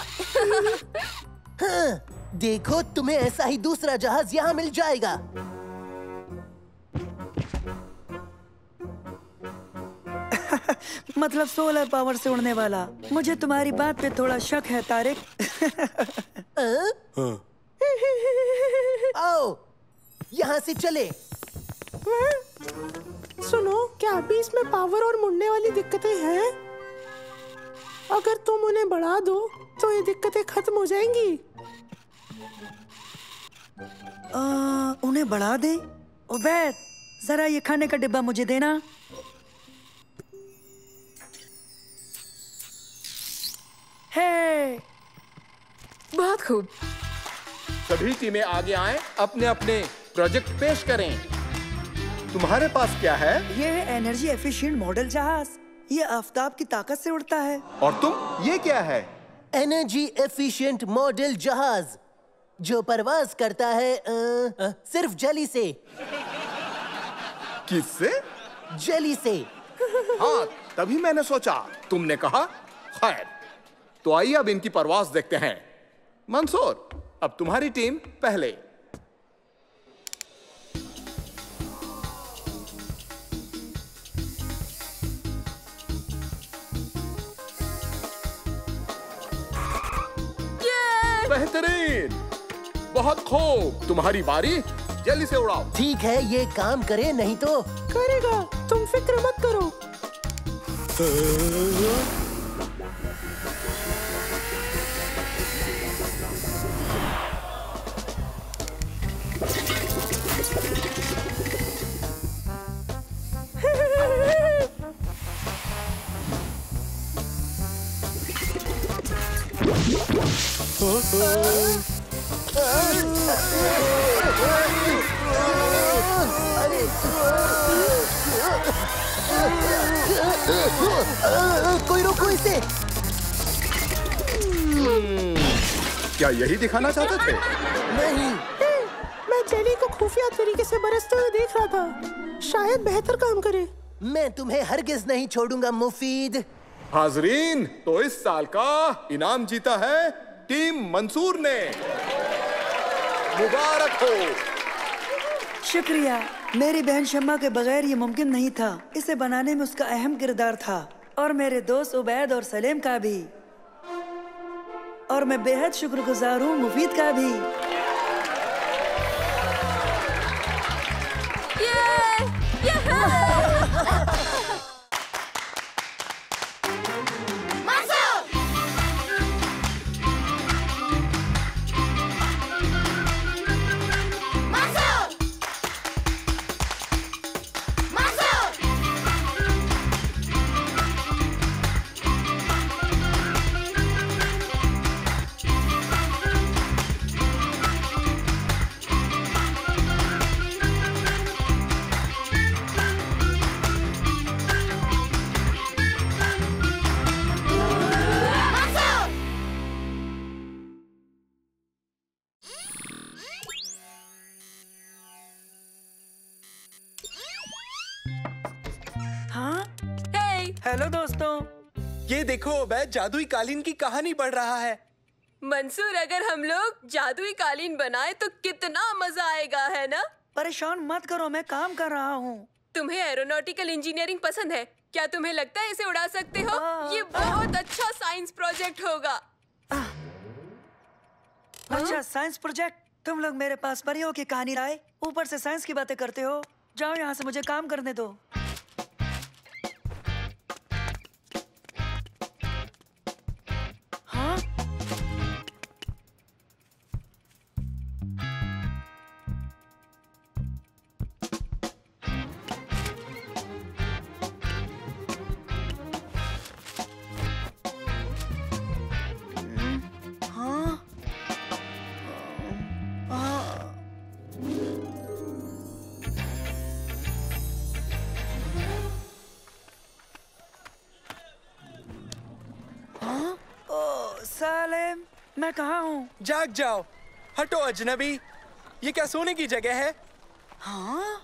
हाँ, देखो तुम्हें ऐसा ही दूसरा जहाज यहाँ मिल जाएगा। मतलब सोलर पावर से उड़ने वाला। मुझे तुम्हारी बात पे थोड़ा शक है तारिक। आओ, यहाँ से चले। सुनो, क्या अभी इसमें पावर और मुड़ने वाली दिक्कतें हैं? अगर तुम उन्हें बढ़ा दो तो ये दिक्कतें खत्म हो जाएंगी। उन्हें बढ़ा दे? उबैद, जरा ये खाने का डिब्बा मुझे देना। है, बहुत खूब। सभी टीमें आगे आएं, अपने अपने प्रोजेक्ट पेश करें। तुम्हारे पास क्या है? ये है एनर्जी एफिशिएंट मॉडल जहाज। ये आफताब की ताकत से उड़ता है। और तुम, ये क्या है? एनर्जी एफिशिएंट मॉडल जहाज जो परवाज करता है सिर्फ जली से। किससे? जली से। हाँ, तभी मैंने सोचा तुमने कहा। खैर, तो आइए अब इनकी परवाज देखते हैं। मंसूर, अब तुम्हारी टीम पहले। बेहतरीन, बहुत खूब। तुम्हारी बारी, जल्दी से उड़ाओ। ठीक है, ये काम करे नहीं तो करेगा, तुम फिक्र मत करो। कोई रोको इसे। क्या यही दिखाना चाहते थे? नहीं, मैं जेली को खुफिया तरीके से बरसते हुए देख रहा था। शायद बेहतर काम करे। मैं तुम्हें हरगिज नहीं छोड़ूंगा मुफीद। हाजरीन, तो इस साल का इनाम जीता है टीम मंसूर ने। मुबारक हो। शुक्रिया। मेरी बहन शम्मा के बगैर ये मुमकिन नहीं था। इसे बनाने में उसका अहम किरदार था, और मेरे दोस्त उबैद और सलीम का भी। और मैं बेहद शुक्रगुजार हूँ मुफीद का भी। हेलो दोस्तों, ये देखो, उबैद जादुई कालीन की कहानी पढ़ रहा है। मंसूर, अगर हम लोग जादुई कालीन बनाए तो कितना मजा आएगा, है ना? परेशान मत करो, मैं काम कर रहा हूँ। तुम्हें एरोनॉटिकल इंजीनियरिंग पसंद है? क्या तुम्हें लगता है इसे उड़ा सकते हो? ये बहुत अच्छा साइंस प्रोजेक्ट होगा। अच्छा, साइंस प्रोजेक्ट? तुम लोग मेरे पास परियों की कहानी लाए, ऊपर से साइंस की बातें करते हो। जाओ यहाँ से, मुझे काम करने दो। सालेम, मैं कहाँ हूँ? जाग जाओ, हटो अजनबी। ये क्या सोने की जगह है? हाँ?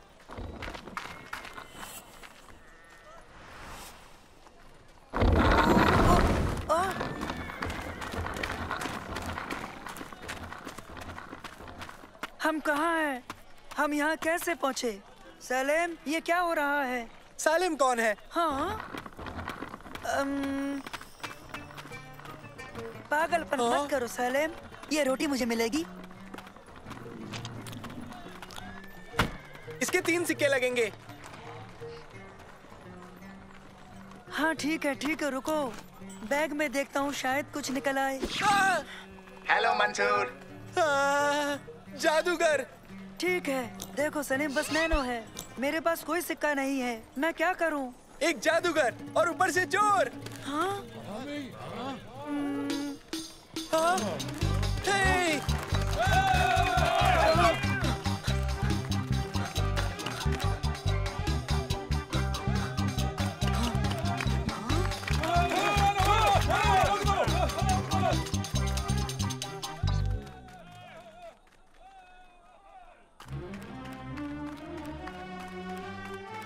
हम कहाँ हैं? हम यहाँ कैसे पहुँचे? सालेम, ये क्या हो रहा है? सालिम कौन है? हाँ? पागलपन मत करो सालेम, ये रोटी मुझे मिलेगी। इसके 3 सिक्के लगेंगे। हाँ ठीक है, रुको। बैग में देखता हूँ, शायद कुछ निकल आए। हेलो मंसूर। जादूगर। ठीक है, देखो सलीम, बस नैनो है। मेरे पास कोई सिक्का नहीं है, मैं क्या करूँ? एक जादूगर और ऊपर से चोर। हाँ? हे!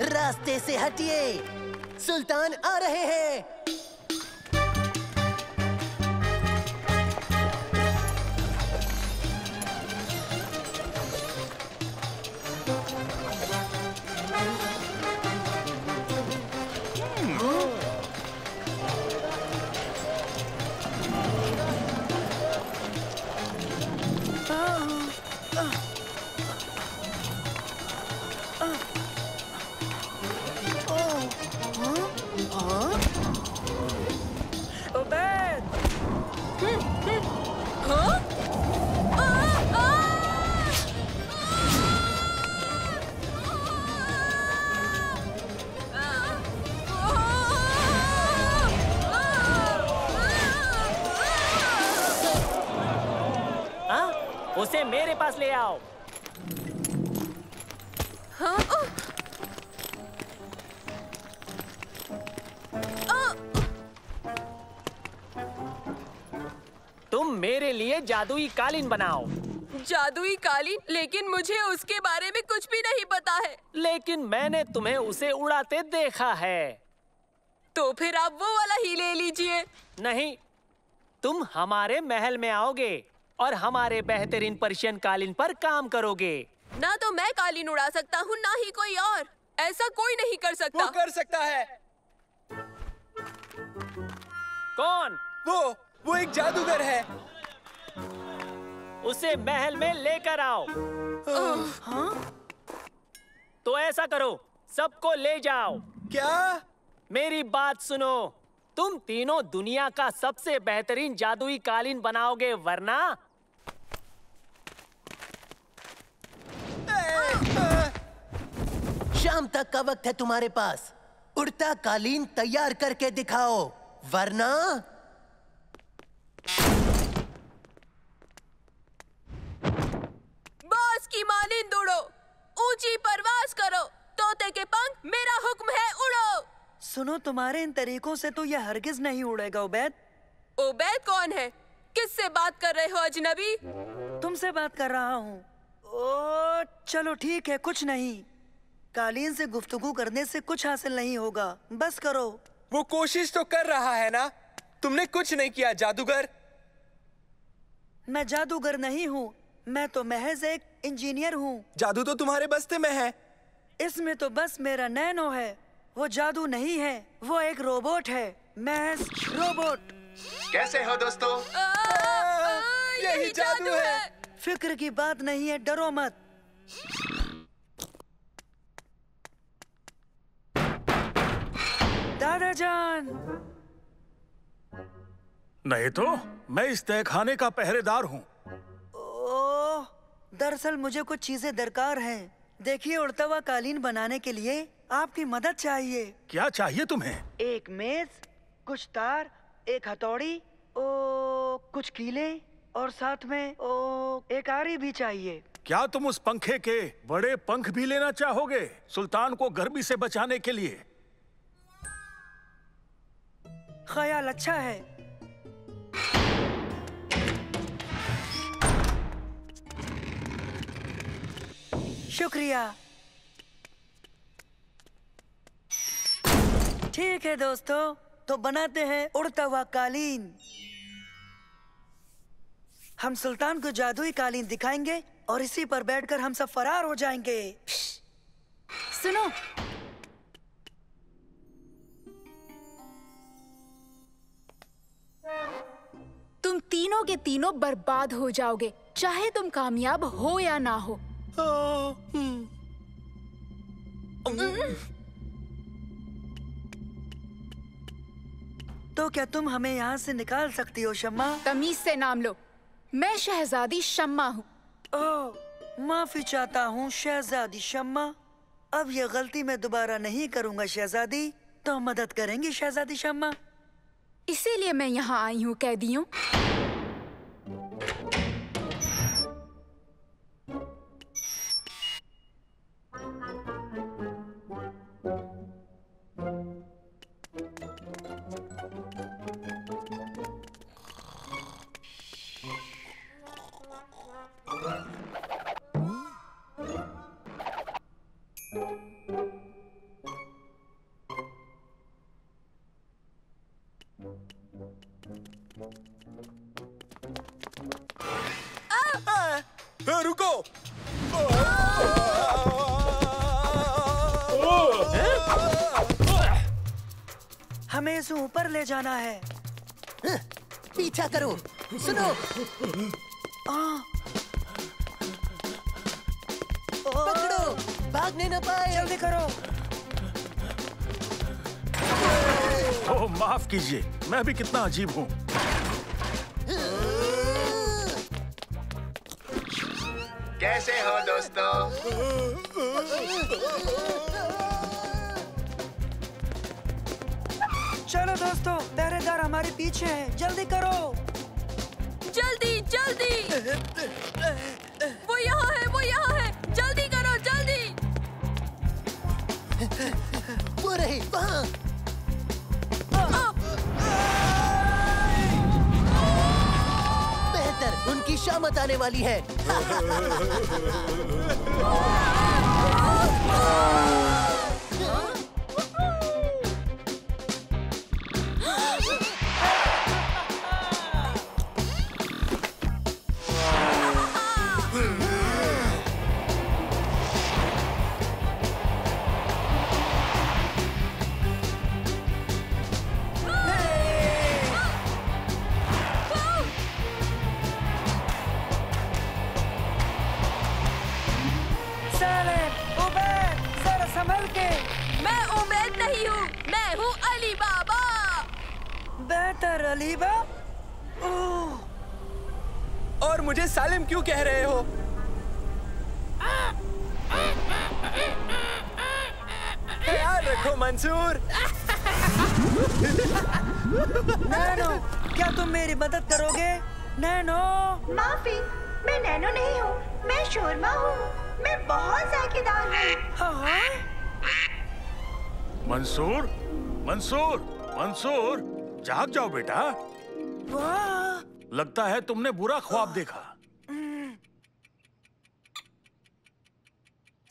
रास्ते से हटिए, सुल्तान आ रहे हैं। उसे मेरे पास ले आओ। तुम मेरे लिए जादुई कालीन बनाओ। जादुई कालीन? लेकिन मुझे उसके बारे में कुछ भी नहीं पता है। लेकिन मैंने तुम्हें उसे उड़ाते देखा है। तो फिर आप वो वाला ही ले लीजिए। नहीं, तुम हमारे महल में आओगे और हमारे बेहतरीन पर्शियन कालीन पर काम करोगे। ना तो मैं कालीन उड़ा सकता हूँ, ना ही कोई और। ऐसा कोई नहीं कर सकता। वो कर सकता है। कौन? वो एक जादूगर है। उसे महल में लेकर आओ। तो ऐसा करो, सबको ले जाओ। क्या? मेरी बात सुनो, तुम तीनों दुनिया का सबसे बेहतरीन जादुई कालीन बनाओगे, वरना शाम तक का वक्त है तुम्हारे पास। उड़ता कालीन तैयार करके दिखाओ, वरना बॉस की मानिंद उड़ो, ऊंची परवाज करो, तोते के पंख, मेरा हुक्म है, उड़ो। सुनो, तुम्हारे इन तरीकों से तो यह हरगिज नहीं उड़ेगा। उबैद। उबैद कौन है? किससे बात कर रहे हो अजनबी? तुमसे बात कर रहा हूँ। ओ चलो ठीक है, कुछ नहीं। कालीन से गुफ्तगू करने से कुछ हासिल नहीं होगा, बस करो। वो कोशिश तो कर रहा है ना। तुमने कुछ नहीं किया जादूगर। मैं जादूगर नहीं हूँ, मैं तो महज एक इंजीनियर हूँ। जादू तो तुम्हारे बस्ते में है। इसमें तो बस मेरा नैनो है। वो जादू नहीं है, वो एक रोबोट है, महज रोबोट। कैसे हो दोस्तों? यही जादू है। फिक्र की बात नहीं है, डरो मत। दादाजान। नहीं तो मैं इस तहखाने का पहरेदार हूँ। ओह, दरअसल मुझे कुछ चीजें दरकार हैं। देखिए, उड़ता हुआ कालीन बनाने के लिए आपकी मदद चाहिए। क्या चाहिए तुम्हें? एक मेज, कुछ तार, एक हथौड़ी, कुछ कीले और साथ में एक आरी भी चाहिए। क्या तुम उस पंखे के बड़े पंख भी लेना चाहोगे, सुल्तान को गर्मी से बचाने के लिए? ख्याल अच्छा है। शुक्रिया। ठीक है दोस्तों, तो बनाते हैं उड़ता हुआ कालीन। हम सुल्तान को जादुई कालीन दिखाएंगे और इसी पर बैठकर हम सब फरार हो जाएंगे। सुनो, तुम तीनों के तीनों बर्बाद हो जाओगे, चाहे तुम कामयाब हो या ना हो। तो क्या तुम हमें यहाँ से निकाल सकती हो शम्मा? तमीज से नाम लो, मैं शहजादी शम्मा हूँ। ओह, माफी चाहता हूँ शहजादी शम्मा। अब ये गलती मैं दोबारा नहीं करूँगा शहजादी। तो मदद करेंगी शहजादी शम्मा? इसीलिए मैं यहाँ आई हूँ कैदियों। हमें इसे ऊपर ले जाना है। पीछा करो। सुनो। पकड़ो, भागने न पाए। जल्दी करो। ओह, माफ कीजिए, मैं भी कितना अजीब हूँ। कैसे हो दोस्तों? चलो दोस्तों, पहरेदार हमारे पीछे हैं, जल्दी करो। जल्दी जल्दी। वो यहाँ है, वो यहाँ है, जल्दी करो जल्दी। वो रहे वहाँ। बेहतर, उनकी शामत आने वाली है। अलीबा? और मुझे सालिम क्यों कह रहे हो? ख्याल रखो मंसूर। नैनो, क्या तुम मेरी मदद करोगे? नैनो। माफी, मैं नैनो नहीं हूँ, मैं शोरमा हूँ। मैं बहुत जायकेदार हूँ। मंसूर, मंसूर, मंसूर, जाग जाओ बेटा। वाह! लगता है तुमने बुरा ख्वाब देखा।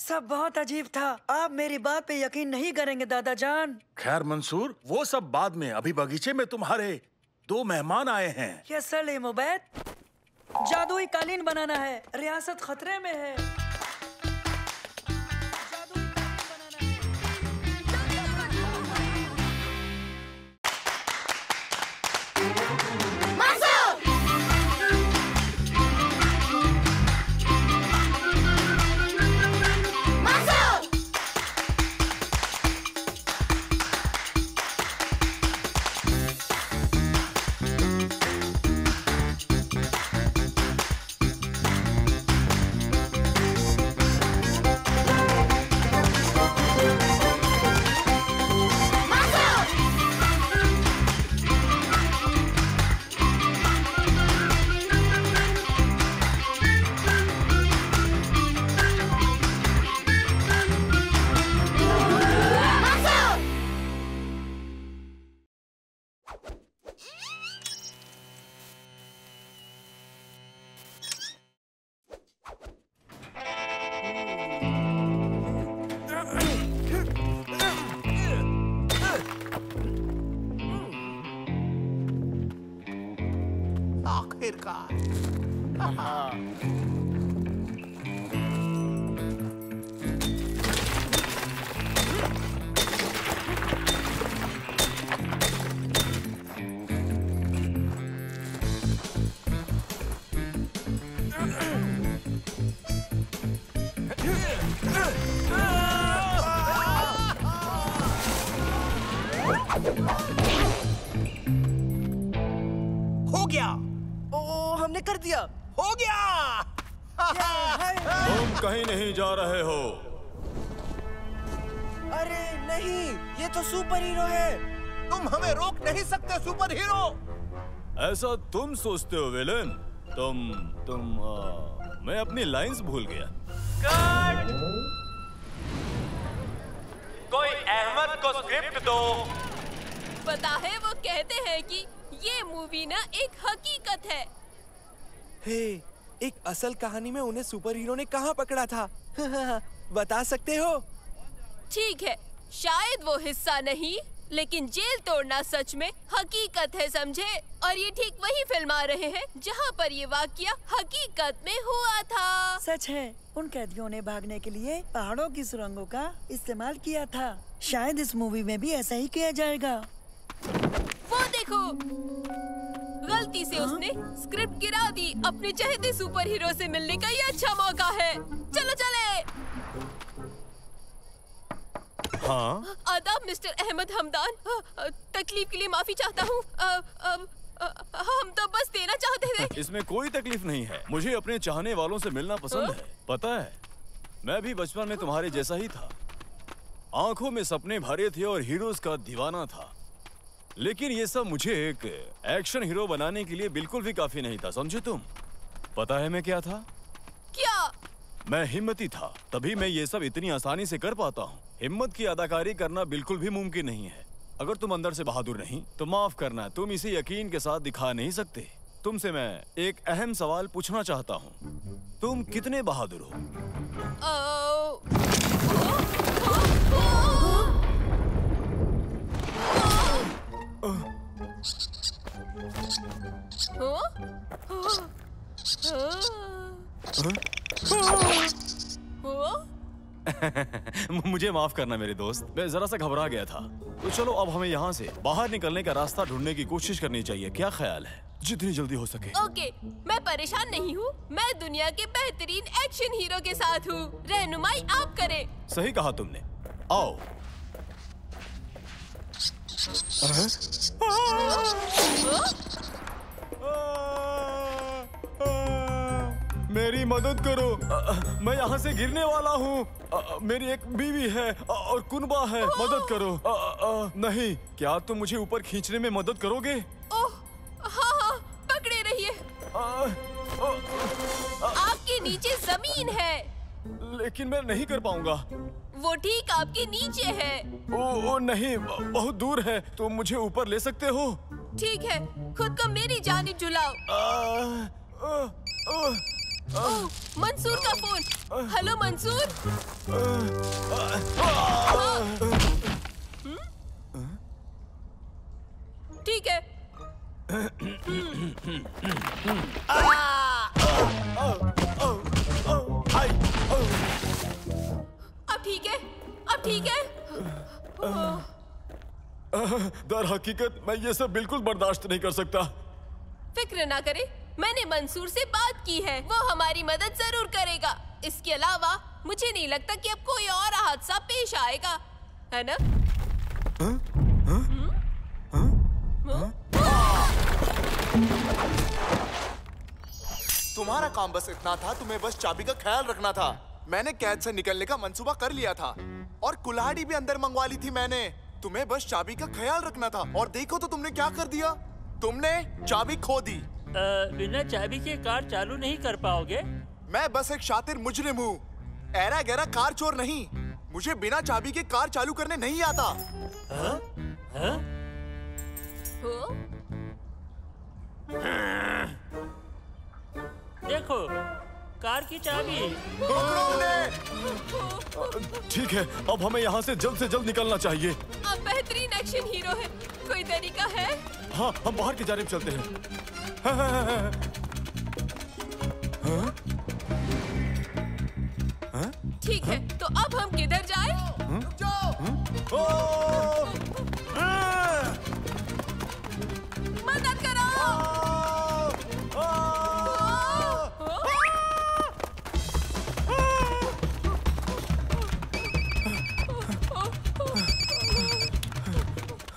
सब बहुत अजीब था। आप मेरी बात पे यकीन नहीं करेंगे दादा जान। खैर मंसूर, वो सब बाद में। अभी बगीचे में तुम्हारे 2 मेहमान आए हैं। ये सलीम उबैद, जादुई कालीन बनाना है, रियासत खतरे में है। हो गया। ओ, हमने कर दिया। हो गया। तुम कहीं नहीं जा रहे हो। अरे नहीं, ये तो सुपर हीरो है। तुम हमें रोक नहीं सकते सुपर हीरो। ऐसा तुम सोचते हो विलेन। मैं अपनी लाइंस भूल गया। कट! कोई अहमद को स्क्रिप्ट दो। पता है, वो कहते हैं कि ये मूवी ना एक हकीकत है। हे, एक असल कहानी में उन्हें सुपर हीरो ने कहाँ पकड़ा था? बता सकते हो? ठीक है, शायद वो हिस्सा नहीं, लेकिन जेल तोड़ना सच में हकीकत है, समझे? और ये ठीक वही फिल्म आ रहे हैं जहाँ पर ये वाकया हकीकत में हुआ था। सच है, उन कैदियों ने भागने के लिए पहाड़ों की सुरंगों का इस्तेमाल किया था। शायद इस मूवी में भी ऐसा ही किया जाएगा। वो देखो, गलती से उसने स्क्रिप्ट गिरा दी। अपने चहेते सुपर हीरो से मिलने का ये अच्छा मौका है। चलो चले। हाँ? आदाब मिस्टर अहमद हमदान। तकलीफ के लिए माफी चाहता हूँ। हम तो बस देना चाहते थे। इसमें कोई तकलीफ नहीं है। मुझे अपने चाहने वालों से मिलना पसंद है। पता है, मैं भी बचपन में तुम्हारे जैसा ही था। आंखों में सपने भरे थे और हीरोज का दीवाना था। लेकिन ये सब मुझे एक एक्शन हीरो बनाने के लिए बिल्कुल भी काफी नहीं था, समझे तुम? पता है मैं क्या था? क्या? मैं हिम्मती था, तभी मैं ये सब इतनी आसानी से कर पाता हूँ। हिम्मत की अदाकारी करना बिल्कुल भी मुमकिन नहीं है। अगर तुम अंदर से बहादुर नहीं तो माफ करना, तुम इसे यकीन के साथ दिखा नहीं सकते। तुमसे मैं एक अहम सवाल पूछना चाहता हूँ। तुम कितने बहादुर हो? मुझे माफ करना मेरे दोस्त, मैं जरा सा घबरा गया था। तो चलो अब हमें यहाँ से बाहर निकलने का रास्ता ढूंढने की कोशिश करनी चाहिए। क्या ख्याल है? जितनी जल्दी हो सके। ओके, मैं परेशान नहीं हूँ। मैं दुनिया के बेहतरीन एक्शन हीरो के साथ हूँ। रहनुमाई आप करें। सही कहा तुमने। आओ। मेरी मदद करो, मैं यहाँ से गिरने वाला हूँ। मेरी एक बीवी है और कुनबा है, मदद करो। नहीं, क्या तुम मुझे ऊपर खींचने में मदद करोगे? ओह, हाँ, पकड़े रहिए। आपके नीचे जमीन है। लेकिन मैं नहीं कर पाऊंगा। वो ठीक आपके नीचे है। ओ नहीं, बहुत दूर है। तुम मुझे ऊपर ले सकते हो? ठीक है, खुद को मेरी जानिब झुलाओ। मंसूर का फोन। हेलो मंसूर। ठीक है। अब ठीक है, अब ठीक है। दर हकीकत मैं ये सब बिल्कुल बर्दाश्त नहीं कर सकता। फिक्र ना करे, मैंने मंसूर से बात की है। वो हमारी मदद जरूर करेगा। इसके अलावा मुझे नहीं लगता कि अब कोई और हादसा पेश आएगा, है ना? तुम्हारा काम बस इतना था, तुम्हें बस चाबी का ख्याल रखना था। मैंने कैद से निकलने का मंसूबा कर लिया था और कुल्हाड़ी भी अंदर मंगवा ली थी मैंने। तुम्हें बस चाबी का ख्याल रखना था और देखो तो तुमने क्या कर दिया। तुमने चाबी खो दी। बिना चाबी के कार चालू नहीं कर पाओगे। मैं बस एक शातिर मुजरिम हूँ, ऐरा गैरा कार चोर नहीं। मुझे बिना चाबी के कार चालू करने नहीं आता। देखो, कार की चाबी। ठीक है, अब हमें यहाँ से जल्द निकलना चाहिए। आप बेहतरीन एक्शन हीरो हैं। कोई तरीका है? हाँ, हम बाहर की जानिब चलते हैं। ठीक है, तो अब हम किधर जाएं? मदद करो!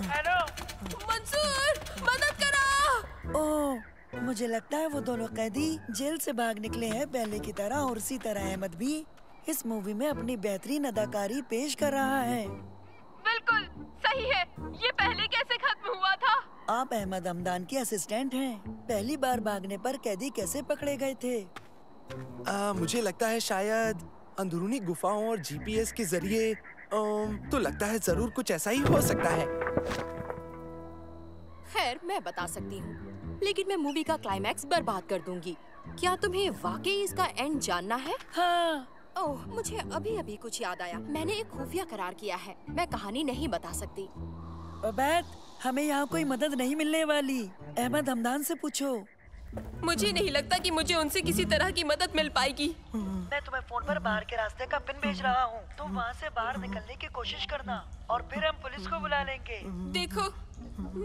हेलो मंसूर, मदद करो! ओह, मुझे लगता है वो दोनों कैदी जेल से भाग निकले हैं पहले की तरह, और उसी तरह अहमद भी इस मूवी में अपनी बेहतरीन अदाकारी पेश कर रहा है। बिल्कुल सही है। ये पहले कैसे खत्म हुआ था? आप अहमद हमदान के असिस्टेंट हैं। पहली बार भागने पर कैदी कैसे पकड़े गए थे? मुझे लगता है शायद अंदरूनी गुफाओं और जीपीएस के जरिए। तो लगता है जरूर कुछ ऐसा ही हो सकता है। खैर, मैं बता सकती हूँ, लेकिन मैं मूवी का क्लाइमैक्स बर्बाद कर दूंगी। क्या तुम्हें वाकई इसका एंड जानना है? हाँ। ओह, मुझे अभी अभी कुछ याद आया। मैंने एक खुफिया करार किया है। मैं कहानी नहीं बता सकती। उबैद, हमें यहाँ कोई मदद नहीं मिलने वाली। अहमद हमदान से पूछो। मुझे नहीं लगता कि मुझे उनसे किसी तरह की मदद मिल पाएगी। मैं तुम्हें फोन पर बाहर के रास्ते का पिन भेज रहा हूँ। तुम वहाँ से बाहर निकलने की कोशिश करना और फिर हम पुलिस को बुला लेंगे। देखो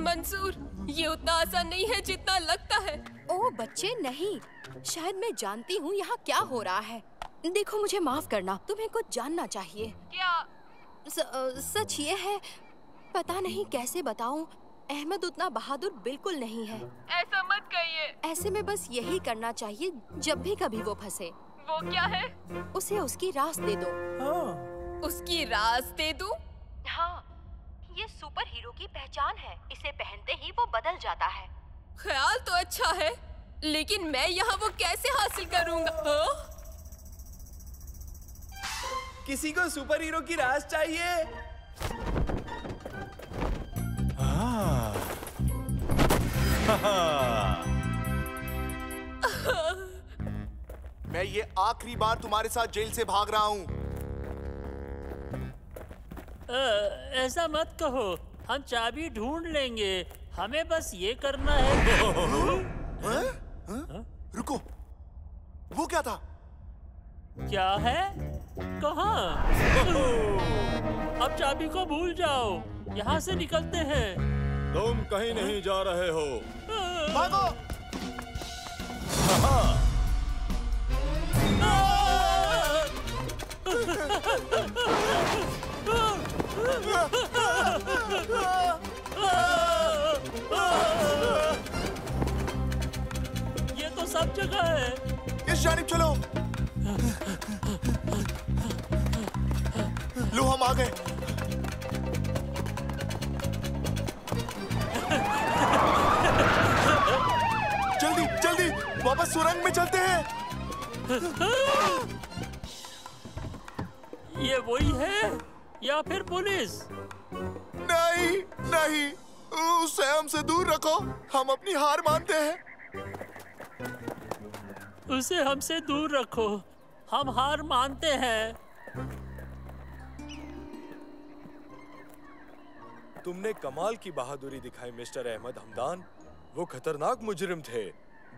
मंसूर, ये उतना आसान नहीं है जितना लगता है। ओ बच्चे नहीं, शायद मैं जानती हूँ यहाँ क्या हो रहा है। देखो मुझे माफ करना, तुम्हें कुछ जानना चाहिए। क्या? सच ये है, पता नहीं कैसे बताऊं, अहमद उतना बहादुर बिल्कुल नहीं है। ऐसा मत कहिए। ऐसे में बस यही करना चाहिए जब भी कभी वो फंसे। वो क्या है? उसे उसकी रास दे दो। उसकी रास दे दूं? हाँ, ये सुपर हीरो की पहचान है। इसे पहनते ही वो बदल जाता है। ख्याल तो अच्छा है, लेकिन मैं यहाँ वो कैसे हासिल करूँगा? किसी को सुपर हीरो की रास चाहिए? मैं ये आखिरी बार तुम्हारे साथ जेल से भाग रहा हूँ। ऐसा मत कहो, हम चाबी ढूंढ लेंगे। हमें बस ये करना है। रुको, वो क्या था? क्या है? कहाँ? अब चाबी को भूल जाओ, यहाँ से निकलते हैं। तुम कहीं नहीं जा रहे हो। भागो! ये तो सब जगह है। इस जानिब चलो। लो, हम आ गए। जल्दी जल्दी वापस सुरंग में चलते हैं। ये वही है या फिर पुलिस? नहीं नहीं, उसे हमसे दूर रखो। हम अपनी हार मानते हैं। उसे हमसे दूर रखो, हम हार मानते हैं। तुमने कमाल की बहादुरी दिखाई मिस्टर अहमद हमदान। वो खतरनाक मुजरिम थे।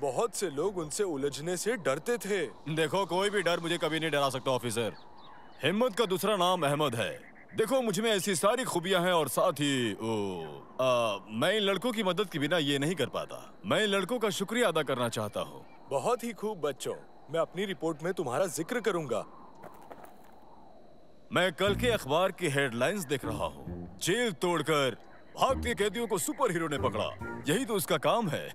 बहुत से लोग उनसे उलझने से डरते थे। देखो, कोई भी डर मुझे कभी नहीं डरा सकता ऑफिसर। हिम्मत का दूसरा नाम अहमद है। देखो, मुझ में ऐसी सारी खूबियां हैं और साथ ही मैं इन लड़कों की मदद के बिना ये नहीं कर पाता। मैं इन लड़कों का शुक्रिया अदा करना चाहता हूँ। बहुत ही खूब बच्चों, मैं अपनी रिपोर्ट में तुम्हारा जिक्र करूंगा। मैं कल के अखबार की हेडलाइंस देख रहा हूँ। जेल तोड़कर भागते कैदियों को सुपर हीरो ने पकड़ा। यही तो उसका काम है।